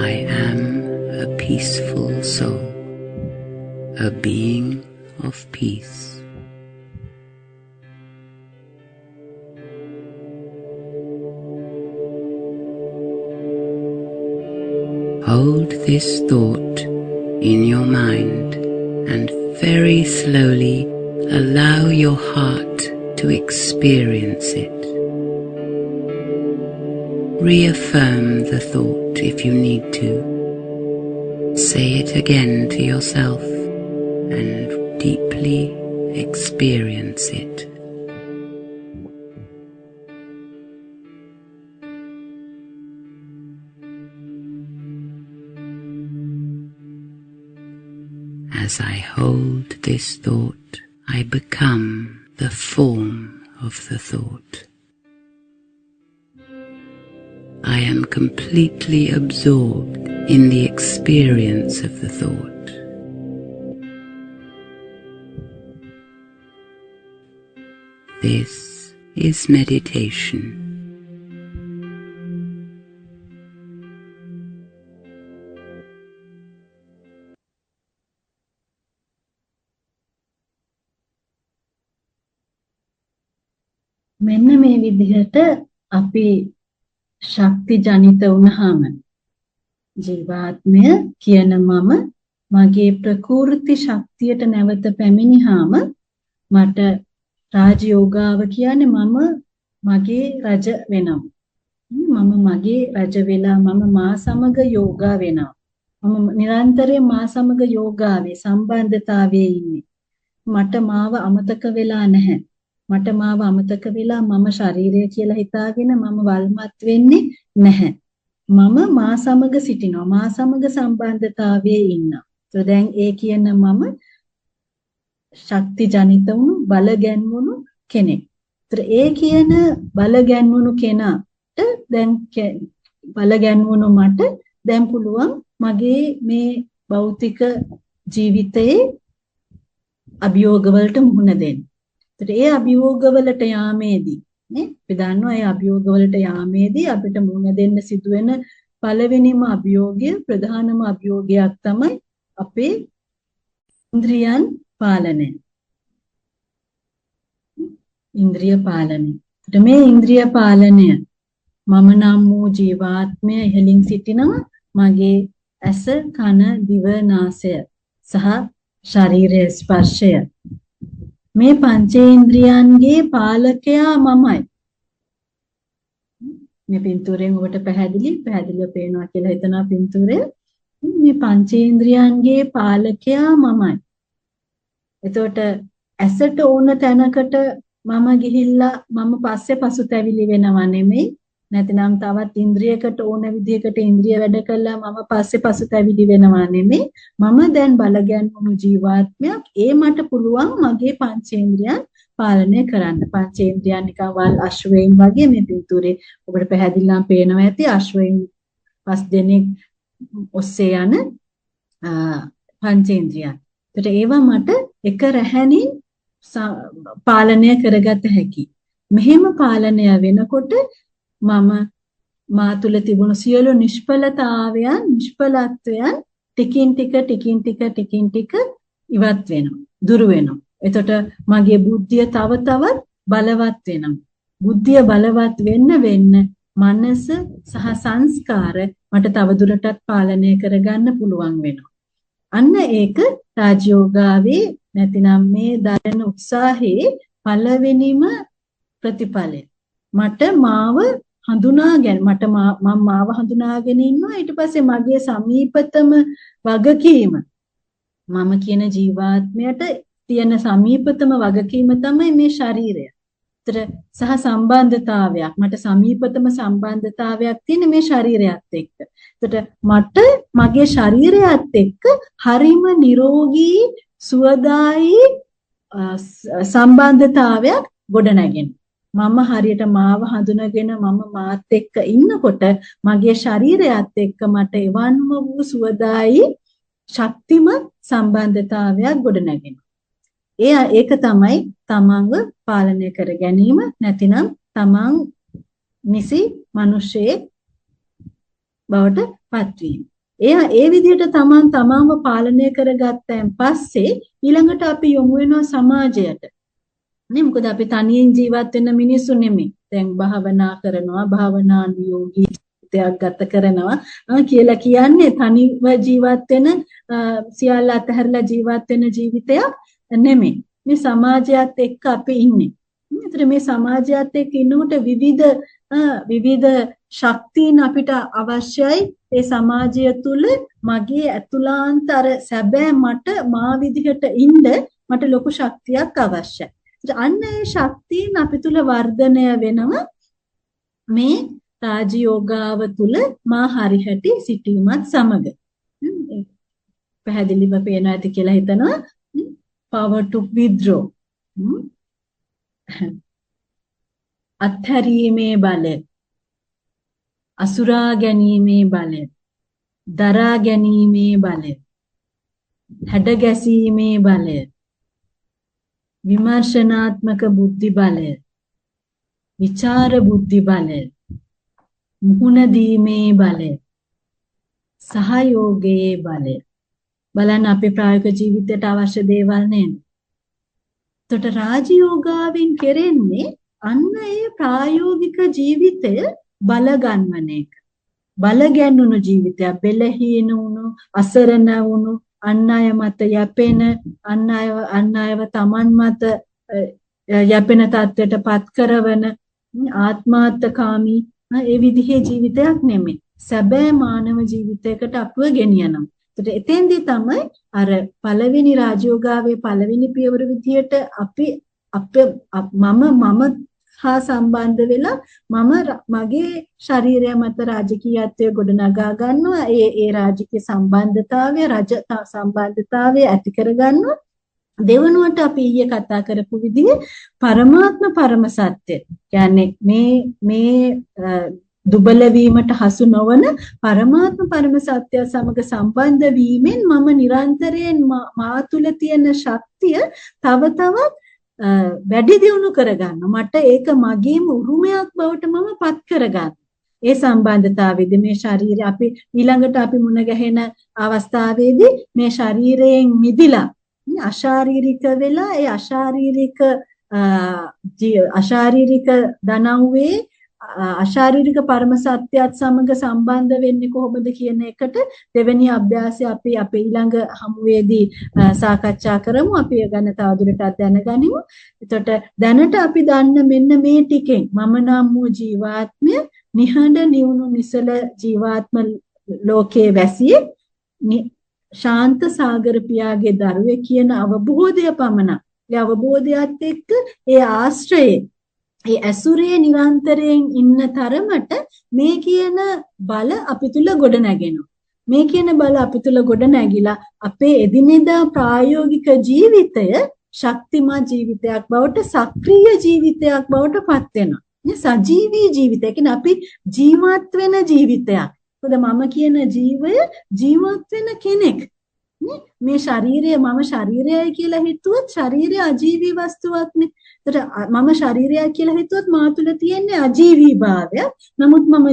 I am a peaceful soul, a being of peace. Hold this thought in your mind and very slowly allow your heart to experience it. Reaffirm the thought if you need to. Say it again to yourself and deeply experience it. As I hold this thought, I become the form of the thought. I am completely absorbed in the experience of the thought. This is meditation. මෙන්න මේ විදිහට අපි ශක්ති ජනිත වුණාම ජීවාත්මය කියන මම මගේ ප්‍රකෘති ශක්තියට නැවත පැමිණියාම මට රාජයෝගාව කියන්නේ මම මගේ රජ වෙනවා. මම මගේ රජ වෙලා මම මා සමග යෝගා වෙනවා. මම නිරන්තරයෙන් මා සමග යෝගාවේ සම්බන්ධතාවයේ ඉන්නේ. මට මාව අමතක වෙලා නැහැ. මට මාව අමතක වෙලා මම ශරීරය කියලා හිතාගෙන මම වල්මත් වෙන්නේ නැහැ. මම මා සමග සිටිනවා. මා සමග සම්බන්ධතාවයේ ඉන්නවා. તો දැන් ඒ කියන මම ශක්ති ජනිත වුණු බල ගැන්වුණු කෙනෙක්. ඒතර ඒ කියන බල ගැන්වුණු කෙනාට දැන් බල ගැන්වුණු මට දැන් පුළුවන් මගේ මේ භෞතික ජීවිතයේ අභියෝගවලට මුහුණ දෙන්න. ඒතර ඒ අභියෝගවලට යාමේදී නේ අපි දන්නවා ඒ අභියෝගවලට යාමේදී අපිට මුහුණ දෙන්න සිදුවෙන පළවෙනිම අභියෝගය ප්‍රධානම අභියෝගයක් තමයි අපේ ඉන්ද්‍රියන් පාලනය. ඉන්ද්‍රිය පාලනය. ඒතර මේ ඉන්ද්‍රිය පාලනය මම නම් වූ ජීවාත්මය ඉහළින් සිටිනවා මගේ ඇස කන දිව නාසය සහ ශරීරයේ ස්පර්ශය මේ පංචේන්ද්‍රියන්ගේ පාලකයා මමයි. මේ පින්තූරයෙන් ඔබට පැහැදිලිව පේනවා කියලා හිතනවා පින්තූරය. මේ පංචේන්ද්‍රියන්ගේ පාලකයා මමයි. එතකොට ඇසට ඕන තැනකට මම ගිහිල්ලා මම පස්සේ පසුතැවිලි වෙනව නෙමෙයි. නැතිනම් තවත් ඉන්ද්‍රියකට ඕන විදිහකට ඉන්ද්‍රිය වැඩ කළා මම පස්සේ පසුතැවිලි වෙනවා නෙමෙයි. මම දැන් බලගැන්වුණු ජීවාත්මයක්. ඒ මට පුළුවන් මගේ පංචේන්ද්‍රයන් පාලනය කරන්න. පංචේන්ද්‍රයන් නිකන් වල් අශ්වයන් වගේ මේ පින්තූරේ ඔබට පැහැදිලිවම පේනවා ඇති අශ්වයන් 5 දෙනෙක් ඔස්සේ යන පංචේන්ද්‍රයන්. ඒකට ඒවා මට එක රැහැණින් පාලනය කරගත හැකි. මෙහෙම පාලනය වෙනකොට මම මා තුළ තිබුණු සියලු නිෂ්ඵලතාවයන් නිෂ්ඵලත්වයන් ටිකින් ටික ඉවත් වෙනවා. දුරු වෙනවා. එතකොට මගේ බුද්ධිය තව තවත් බලවත් වෙනවා. බුද්ධිය බලවත් වෙන්න මනස සහ සංස්කාර මට තව දුරටත් පාලනය කරගන්න පුළුවන් වෙනවා. අන්න ඒක රාජයෝගාවේ නැතිනම් මේ දරන උත්සාහයේ පළවෙනිම ප්‍රතිඵලය. මට මාව හඳුනාගෙන මම මාව හඳුනාගෙන ඉන්නවා. ඊට පස්සේ මගේ සමීපතම වගකීම මම කියන ජීවාත්මයට තියෙන සමීපතම වගකීම තමයි මේ ශරීරය. සහ සම්බන්ධතාවයක් මට සමීපතම සම්බන්ධතාවයක් තියෙන මේ ශරීරයත් එක්ක. එතකොට මට මගේ ශරීරයත් එක්ක හරිම නිරෝගී සුවදායි සම්බන්ධතාවයක් ගොඩනැගෙන. මම හරියට මාව හඳුනගෙන මම මාත් එක්ක ඉන්නකොට මගේ ශරීරයත් එක්ක මට එවන්ම වූ සුවදායි ශක්තිමත් සම්බන්ධතාවයක් ගොඩනැගෙනවා. ඒක තමයි තමන්ව පාලනය කර ගැනීම නැතිනම් තමන් නිසි මිනිසෙක් බවට පත්වීම. ඒ විදිහට තමන්ව පාලනය කරගත්තයින් පස්සේ ඊළඟට අපි යොමු වෙනවා සමාජයට. නේ මොකද අපි තනියෙන් ජීවත් වෙන මිනිස්සු නෙමෙයි. දැන් භාවනා කරනවා, භාවනානුයෝගී ජීවිතයක් ගත කරනවා කියලා කියන්නේ තනිව ජීවත් වෙන සියල්ල අතහැරලා ජීවත් වෙන ජීවිතයක් නෙමෙයි. මේ සමාජයත් එක්ක අපි ඉන්නේ. ඒතර මේ සමාජයත් එක්ක ඉන්නකොට විවිධ ශක්තියන් අපිට අවශ්‍යයි. ඒ සමාජය තුල මගේ ඇතුළාන්ත අර සැබෑ මා විදිහට ඉන්න මට ලොකු ශක්තියක් අවශ්‍යයි. අන්න ඒ ශක්තියන් අපි තුල වර්ධනය වෙනවා මේ රාජයෝගාව තුල මා හරිහැටි සිටීමත් සමග. පැහැදිලිව පේනවා ඇති කියලා හිතනවා. Power to withdraw. අත්හැරීමේ බලය, අසුරා ගැනීමේ බලය, දරා ගැනීමේ බලය, හැඩ ගැසීමේ බලය, විමර්ශනාත්මක බුද්ධි බලය, විචාර බුද්ධි බලය, මුහුණ දීමේ බලය, සහයෝගයේ බලය. බලන්න අපේ ප්‍රායෝගික ජීවිතයට අවශ්‍ය දේවල් නේද? එතකොට රාජයෝගාවෙන් කෙරෙන්නේ අන්න ඒ ප්‍රායෝගික ජීවිතය බල ගන්නවන එක. බල ගැන්වුණු ජීවිතයක්, බෙලහීන වුණු, අසරණ වුණු, අන් අය මත යැපෙන, අන් අයව Taman මත යැපෙන තත්ත්වයට පත් කරවන ආත්මාර්ථකාමී ඒ විදිහේ ජීවිතයක් නෙමෙයි. සැබෑ මානව ජීවිතයකට අපව ගෙනියනවා. එතෙන්දී තමයි අර පළවෙනි රාජයෝගාවේ පළවෙනි පියවර විදියට මම හා සම්බන්ධ වෙලා මගේ ශරීරය මත රාජකීයත්වය ගොඩනගා ගන්නවා. ඒ රාජකීය සම්බන්ධතාවය සම්බන්ධතාවය ඇති කර ගන්නවා. දෙවනුවට අපි ඊයේ කතා කරපු විදිහේ පරමාත්ම පරම සත්‍ය කියන්නේ මේ දුබල වීමට හසු නොවන පරමාත්ම පරම සත්‍ය සමග සම්බන්ධ වීමෙන් මම නිරන්තරයෙන් මා තුළ තියෙන ශක්තිය තව තවත් වැඩි දියුණු කරගන්න. මට ඒක මගේම උරුමයක් බවට මම පත් කරගන්න. ඒ සම්බන්ධතාවයේදී මේ ශරීරය අපි ඊළඟට අපි මුණ ගැහෙන අවස්ථාවේදී මේ ශරීරයෙන් මිදිලා අශාරීරික වෙලා ඒ අශාරීරික ධනව්වේ අශාරීරික පරම සත්‍යයත් සමග සම්බන්ධ වෙන්නේ කොහොමද කියන එකට දෙවෙනි අභ්‍යාසය අපි අපේ ඊළඟ හමුවේදී සාකච්ඡා කරමු. අපි ඒ ගැන තවදුරටත් දැනගනිමු. එතකොට දැනට අපි දන්න මෙන්න මේ ටිකෙන් මම නම් වූ ජීවාත්මය නිහඬ නිවුණු නිසල ජීවාත්ම ලෝකයේ වැසියෙක් ශාන්ත සාගර පියාගේ දරුවේ කියන අවබෝධය පමණක්. ඒ අවබෝධයත් එක්ක ඒ ආශ්‍රයේ ඒ ඇසුරේ නිරන්තරයෙන් ඉන්න තරමට මේ කියන බල අපි තුල ගොඩ නැගෙනවා. මේ කියන බල අපි තුල ගොඩ නැගිලා අපේ එදිනෙදා ප්‍රායෝගික ජීවිතය ශක්තිමත් ජීවිතයක් බවට සක්‍රීය ජීවිතයක් බවට පත් වෙනවා. සජීවී ජීවිතය කියන්නේ අපි ජීවත් වෙන ජීවිතයක්. මොකද මම කියන ජීවය ජීවත් වෙන කෙනෙක්. මේ ශරීරය මම ශරීරයයි කියලා හිතුවොත් ශරීරය අජීවී වස්තුවක්නේ. ඒතර මම ශරීරයයි කියලා හිතුවොත් මා තුළ තියෙන්නේ අජීවී භාවයක්. නමුත් මම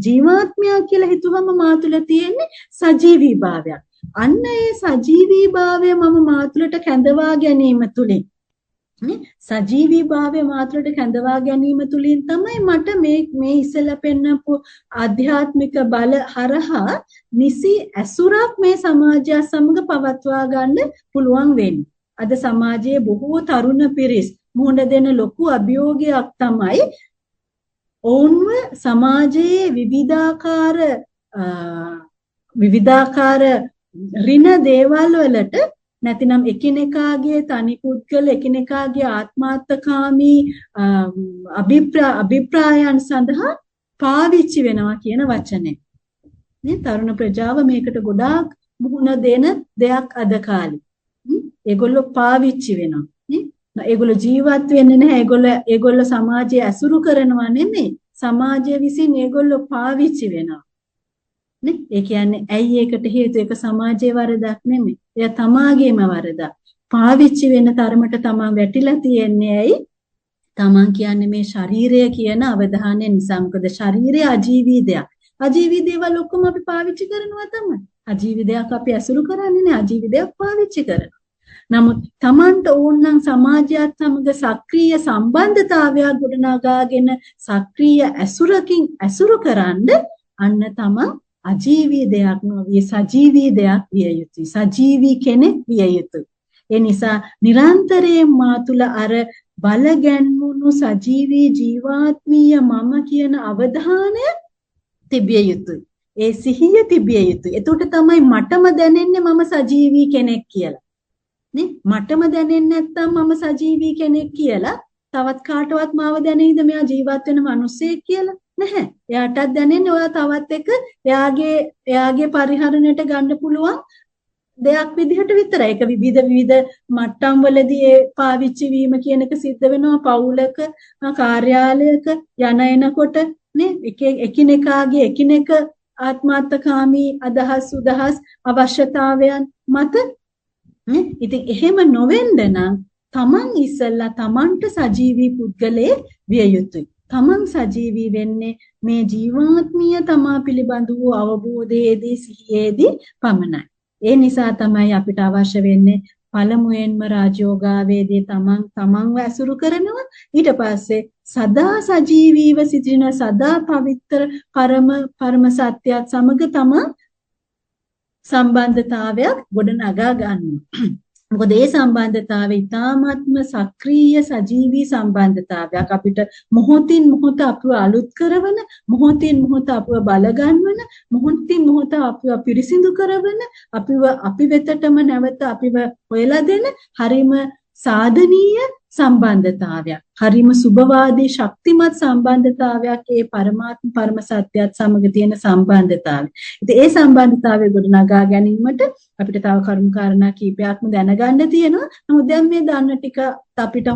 ජීවාත්මයක් කියලා හිතුවම මා තුළ තියෙන්නේ සජීවී භාවයක්. අන්න ඒ සජීවී භාවය මම මා තුළට කැඳවා ගැනීම තුලින් සජීවී භාවය මා තුළට කැඳවා ගැනීම තුලින් තමයි මට මේ ඉස්සෙල්ලා පෙන්නපු ආධ්‍යාත්මික බල හරහා නිසි ඇසුරක් මේ සමාජය සමග පවත්වා ගන්න පුළුවන් වෙන්නේ. අද සමාජයේ බොහෝ තරුණ පිරිස් මුහුණ දෙන ලොකු අභියෝගයක් තමයි ඔවුන්ව සමාජයේ විවිධාකාර ඍණ දේවල් වලට නැතිනම් එකිනෙකාගේ තනි පුද්ගල එකිනෙකාගේ ආත්මාර්ථකාමී අභිප්‍රායන් සඳහා පාවිච්චි වෙනවා කියන වචනේ. මේ තරුණ ප්‍රජාව මේකට ගොඩාක් මුහුණ දෙන දෙයක් අද කාලේ. ඒගොල්ලෝ පාවිච්චි වෙනවා. ඒගොල්ලෝ ජීවත් වෙන්නේ නැහැ. ඒගොල්ලෝ සමාජය ඇසුරු කරනවා නෙමෙයි. සමාජය විසින් ඒගොල්ලෝ පාවිච්චි වෙනවා. ඒ කියන්නේ ඇයි ඒකට හේතුව? ඒක සමාජයේ වරදක් නෙමෙයි. එයා තමාගේම වරදක්. පාවිච්චි වෙන තරමට තමන් වැටිලා තියෙන්නේ ඇයි? තමන් කියන්නේ මේ ශරීරය කියන අවධානය නිසා. මොකද ශරීරය අජීවී දෙයක්. අජීවී දේවල් ඔක්කොම අපි පාවිච්චි කරනවා තමයි. අජීවී දෙයක් අපි ඇසුරු කරන්නේ නැහැ. අජීවී දෙයක් පාවිච්චි කරනවා. නමුත් තමන්ට ඕනනම් සමාජයත් සමග සක්‍රීය සම්බන්ධතාවයක් ගොඩනගාගෙන සක්‍රීය ඇසුරකින් ඇසුරු කරන්න අන්න තමන් අජීවී දෙයක් නොවිය සජීවී දෙයක් විය යුතුයි. සජීවී කෙනෙක් විය යුතුයි. ඒ නිසා නිරන්තරයෙන් මා තුළ අර බලගැන්වුණු සජීවී ජීවාත්මීය මම කියන අවධානය තිබිය යුතුයි. ඒ සිහිය තිබිය යුතුයි. එතකොට තමයි මටම දැනෙන්නේ මම සජීවී කෙනෙක් කියලා. නේ? මටම දැනෙන්නේ නැත්නම් මම සජීවී කෙනෙක් කියලා තවත් කාටවත් මාව දැනෙයිද මෙයා ජීවත් වෙන මිනිස්සෙක් කියලා? නැහැ. එයාටත් දැනෙන්නේ ඔයා තවත් එක එයාගේ පරිහරණයට ගන්න පුළුවන් දෙයක් විදිහට විතරයි. ඒක විවිධ මට්ටම් වලදී ඒ පාවිච්චි වීම කියන එක සිද්ධ වෙනවා. පවුලක, කාර්යාලයක යන එනකොට නේ එකිනෙකාගේ එකිනෙක ආත්මාර්ථකාමී අදහස් උදහස් අවශ්‍යතාවයන් මත නේ. ඉතින් එහෙම නොවෙන්න නම් තමන් ඉස්සෙල්ලා තමන්ට සජීවී පුද්ගලයෙක් විය යුතුයි. තමන් සජීවී වෙන්නේ මේ ජීවාත්මීය තමා පිළිබඳ වූ අවබෝධයේදී සිහියේදී පමණයි. ඒ නිසා තමයි අපිට අවශ්‍ය වෙන්නේ පළමුවෙන්ම රාජයෝගාවේදී තමන්ව ඇසුරු කරනවා. ඊට පස්සේ සදා සජීවීව සිටින සදා පවිත්‍ර පරම සත්‍යයත් සමග තමන් සම්බන්ධතාවයක් ගොඩනගා ගන්නවා. මොකද ඒ සම්බන්ධතාවය ඊ타ත්ම සක්‍රීය සජීවී සම්බන්ධතාවයක්. අපිට මොහොතින් මොහොත අපව අලුත් කරවන, මොහොතින් මොහොත අපව බල ගන්නවන, මොහොතින් මොහොත අපව පිරිසිදු කරවන, අපි වෙතටම නැවත අපිව හොයලා දෙන හරිම සාධනීය සම්බන්ධතාවයක්. හරිම සුභවාදී ශක්තිමත් සම්බන්ධතාවයක් ඒ පරමාත්ම පරම සත්‍යයත් සමග තියෙන සම්බන්ධතාවය. ඉතින් ඒ සම්බන්ධතාවය ගොඩනගා ගැනීමට අපිට තව කරුණු කාරණා කීපයක්ම දැනගන්න තියෙනවා. නමුත් දැන් මේ දන්න ටික අපිට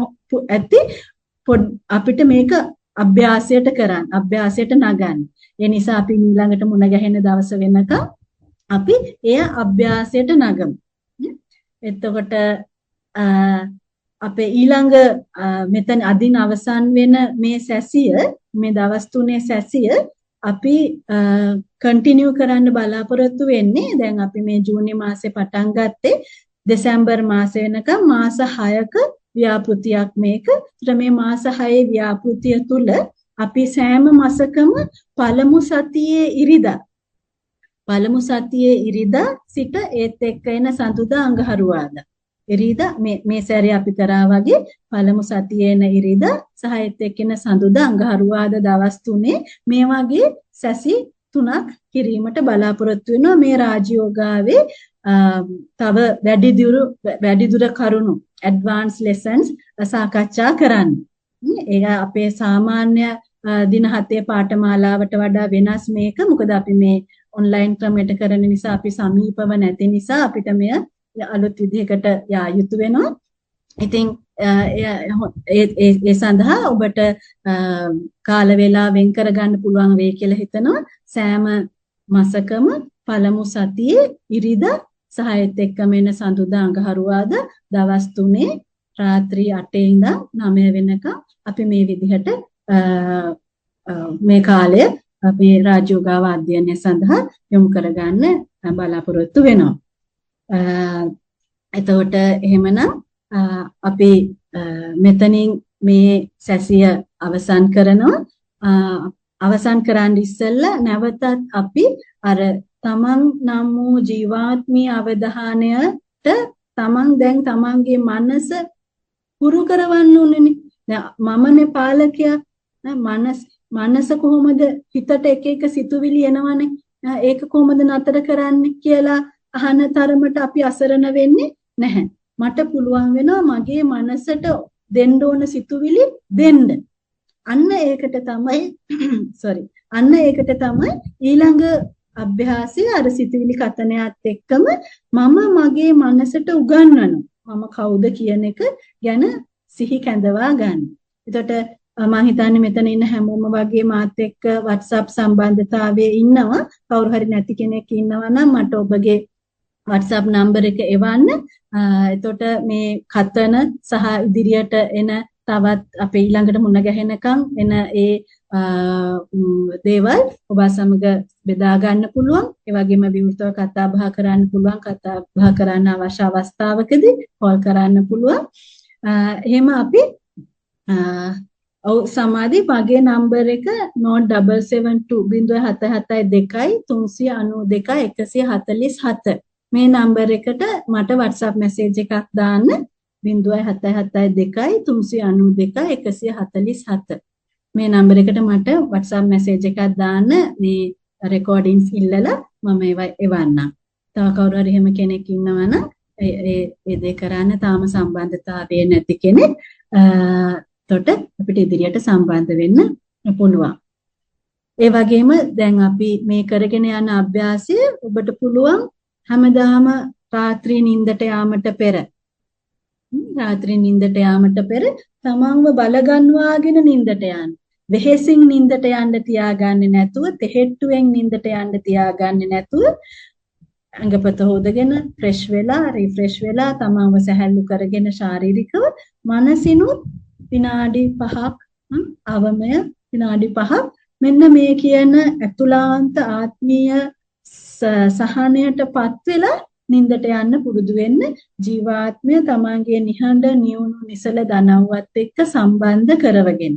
ඇති අපිට මේක අභ්‍යාසයට නගන්න. ඒ නිසා අපි ඊළඟට මුණ ගැහෙන දවස වෙනකම් අපි එය අභ්‍යාසයට නගමු. එතකොට අපේ ඊළඟ මෙතන අදින අවසන් වෙන මේ සැසිය මේ දවස් 3 සැසිය අපි කන්ටිනියු කරන්න බලාපොරොත්තු වෙන්නේ. දැන් අපි මේ ජූනි මාසේ පටන් ගත්තේ දෙසැම්බර් මාසේ වෙනකම් මාස 6ක ව්‍යාපෘතියක් මේක. ඒතර මේ මාස 6 ව්‍යාපෘතිය තුල අපි සෑම මාසකම පළමු සතියේ ඉරිදා සිට ඒත් එක්ක එන සඳුදා අඟහරුවාදා ඉරිදා මේ සැරේ අපි කරා වගේ පළමු සතියේ එන ඉරිදා සහ ඒත් එක්ක එන සඳුදා අඟහරුවාදා දවස් 3 මේ වගේ සැසි 3ක් කිරීමට බලාපොරොත්තු වෙනවා. මේ රාජයෝගාවේ තව වැඩිදුර කරුණු ඇඩ්වාන්ස් ලෙසන්ස් සාකච්ඡා කරන්න. ඒක අපේ සාමාන්‍ය දින 7 පාඨමාලාවට වඩා වෙනස් මේක. මොකද අපි මේ ඔන්ලයින් ක්‍රමයට කරන නිසා අපි සමීපව නැති නිසා අපිට මෙය අලුත් විදිහකට යා යුතු වෙනවා. ඉතින් ඒ සඳහා ඔබට කාල වේලා වෙන් කරගන්න පුළුවන් වෙයි කියලා හිතනවා. සෑම මාසකම පළමු සතියේ ඉරිදා සහ ඒත් එක්කම එන සඳුදා අඟහරුවාදා දවස් 3 රාත්‍රී 8 ඉඳන් 9 වෙනකම් අපි මේ විදිහට මේ කාලය අපේ රාජ්‍යෝගාව අධ්‍යයනය සඳහා යොමු කරගන්න බලාපොරොත්තු වෙනවා. එතකොට එහෙමනම් අපි මෙතනින් මේ සැසිය අවසන් කරනවා. අවසන් කරන්න ඉස්සෙල්ලා නැවතත් අපි අර තමන් නම් වූ ජීවාත්මීය අවධානයට තමන් දැන් තමන්ගේ මනස පුරු කරවන්න ඕනේනේ. දැන් මමනේ පාලකයා. මනස කොහොමද හිතට එක එක සිතුවිලි එනවනේ. ඒක කොහොමද නතර කරන්නේ කියලා අහන තරමට අපි අසරණ වෙන්නේ නැහැ. මට පුළුවන් වෙනවා මගේ මනසට දෙන්න ඕන සිතුවිලි දෙන්න. අන්න ඒකට තමයි ඊළඟ අභ්‍යාසය අර සිතුවිලි කතනයත් එක්කම මම මගේ මනසට උගන්වනවා. මම කවුද කියන එක ගැන සිහි කැඳවා ගන්න. එතකොට මම හිතන්නේ මෙතන ඉන්න හැමෝම වගේ මාත් එක්ක WhatsApp සම්බන්ධතාවයේ ඉන්නවා. කවුරු හරි නැති කෙනෙක් ඉන්නවා නම් මට ඔබගේ WhatsApp නම්බර එක එවන්න. එතකොට මේ කතන සහ ඉදිරියට එන තවත් අපේ ඊළඟට මුණ ගැහෙනකම් එන ඒ දේවල් ඔබ සමග බෙදා ගන්න පුළුවන්. ඒ වගේම විවෘතව කතා බහ කරන්න පුළුවන්. කතා බහ කරන්න අවශ්‍ය අවස්ථාවකදී කෝල් කරන්න පුළුවන්. එහෙම අපි සමාධි මගේ නම්බර එක 0772392 මේ නම්බර එකට මට WhatsApp මැසේජ් එකක් දාන්න 0772392 මේ නම්බර එකට මට WhatsApp මැසේජ් එකක් දාන්න මේ රෙකෝඩින්ග්ස් ඉල්ලලා මම ඒවා එවන්නම්. තව කවුරු හරි එහෙම කෙනෙක් ඉන්නවා නම් ඒ දේ කරන්න තාම සම්බන්ධතාවය නැති කෙනෙක් එතකොට අපිට ඉදිරියට සම්බන්ධ වෙන්න පුළුවන්. ඒ වගේම දැන් අපි මේ කරගෙන යන අභ්‍යාසය ඔබට පුළුවන් හැමදාම රාත්‍රී නිින්දට යාමට පෙර තමන්ව බලගන්වාගෙන නිින්දට යන්න. වෙහෙසින් නිින්දට යන්න තියාගන්නේ නැතුව, තෙහෙට්ටුවෙන් නිින්දට යන්න තියාගන්නේ නැතුව අංගපත හොදගෙන ෆ්‍රෙෂ් වෙලා, රිෆ්‍රෙෂ් වෙලා තමන්ව සැහැල්ලු කරගෙන ශාරීරිකව මනසිනුත් විනාඩි 5ක් අවමය විනාඩි 5ක් මෙන්න මේ කියන අතුලාන්ත ආත්මීය සහනයටපත් වෙලා නින්දට යන්න පුරුදු වෙන්න. ජීවාත්මය තමන්ගේ නිහඬ නියුණු නිසල දනව්වත් එක්ක සම්බන්ධ කරවගෙන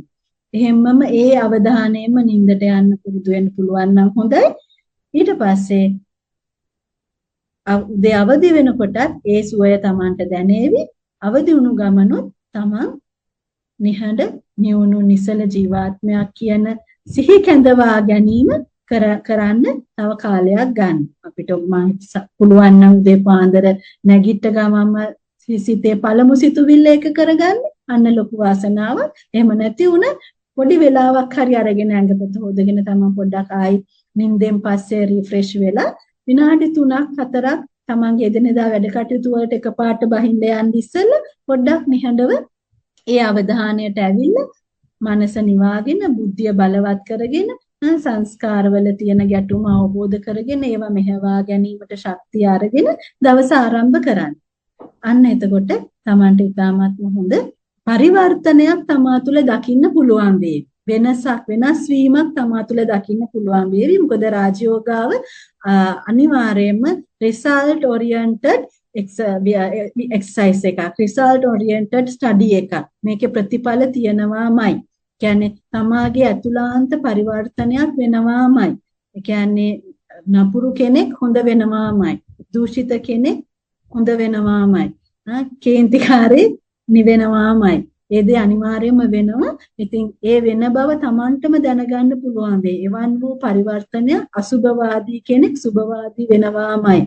එහෙම්මම ඒ අවධානයෙන්ම නින්දට යන්න පුරුදු වෙන්න පුළුවන් නම් හොඳයි. ඊට පස්සේ උදේ අවදි වෙනකොටත් ඒ සුවය තමන්ට දැනේවි. අවදි වුණු ගමනොත් තමන් නිහඬ නියුණු නිසල ජීවාත්මයක් කියන සිහි කැඳවා ගැනීම කරන්න තව කාලයක් ගන්න. අපිට පුළුවන් නම් උදේ පාන්දර නැගිට ගමම සිතේ පළමු සිතුවිල්ල එක කරගන්න. අන්න ලොකු වාසනාවක්. එහෙම නැති වුණ පොඩි වෙලාවක් හරි අරගෙන ඇඟපත හොදගෙන තමන් පොඩ්ඩක් ආයි නිින්දෙන් පස්සේ රිෆ්‍රෙෂ් වෙලා විනාඩි 3ක් 4ක් තමන්ගේ එදිනෙදා වැඩ කටයුතු වලට එකපාරට බහින්න යන්න ඉස්සෙල්ලා පොඩ්ඩක් නිහඬව ඒ අවධානයට ඇවිල්ලා මනස නිවාගෙන බුද්ධිය බලවත් කරගෙන සංස්කාරවල තියෙන ගැටුම අවබෝධ කරගෙන ඒවා මෙහෙවා ගැනීමට ශක්තිය අරගෙන දවස ආරම්භ කරන්න. අන්න එතකොට තමන්ට ඉතාමත්ම හොඳ පරිවර්තනයක් තමා තුළ දකින්න පුළුවන් වේවි. වෙනස් වීමක් තමා තුළ දකින්න පුළුවන් වේවි. මොකද රාජයෝගාව අනිවාර්යයෙන්ම result oriented exercise එකක්, result oriented study එකක්. මේකේ ප්‍රතිඵල තියෙනවාමයි. කියන්නේ තමාගේ අතුලාන්ත පරිවර්තනයක් වෙනවාමයි. ඒ කියන්නේ නපුරු කෙනෙක් හොඳ වෙනවාමයි. දූෂිත කෙනෙක් හොඳ වෙනවාමයි. කේන්තිකාරී නිවෙනවාමයි. ඒ දේ අනිවාර්යයෙන්ම වෙනවා. ඉතින් ඒ වෙන බව Tamanටම දැනගන්න පුළුවන් වෙයි. එවන් වූ පරිවර්තනය අසුභවාදී කෙනෙක් සුභවාදී වෙනවාමයි.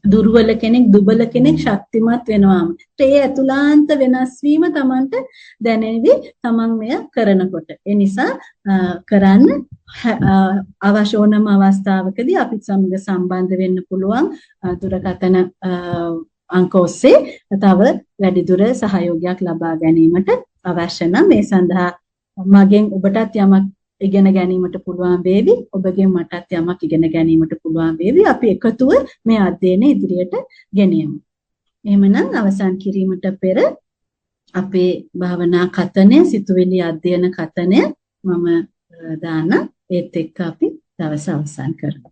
දුර්වල කෙනෙක් දුබල කෙනෙක් ශක්තිමත් වෙනවාම. ඒ අතුලාන්ත වෙනස් වීම Tamanට දැනෙවි Taman මෙය කරනකොට. ඒ නිසා කරන්න අවශ්‍ය ඕනම අවස්ථාවකදී අපිත් සමග සම්බන්ධ වෙන්න පුළුවන්. දුරකථන අංක ඔස්සේ තව වැඩිදුර සහයෝගයක් ලබා ගැනීමට අවශ්‍ය නම් මේ සඳහා මගෙන් ඔබටත් යමක් ඉගෙන ගැනීමට පුළුවන් වේවි. ඔබගෙන් මටත් යමක් ඉගෙන ගැනීමට පුළුවන් වේවි. අපි එකතුව මේ අධ්‍යයනය ඉදිරියට ගෙනියමු. එහෙමනම් අවසන් කිරීමට පෙර අපේ භාවනා කතනය, සිතුවිලි අධ්‍යයන කතනය මම දාන ඒත් එක්ක අපි දවස අවසන් කරමු.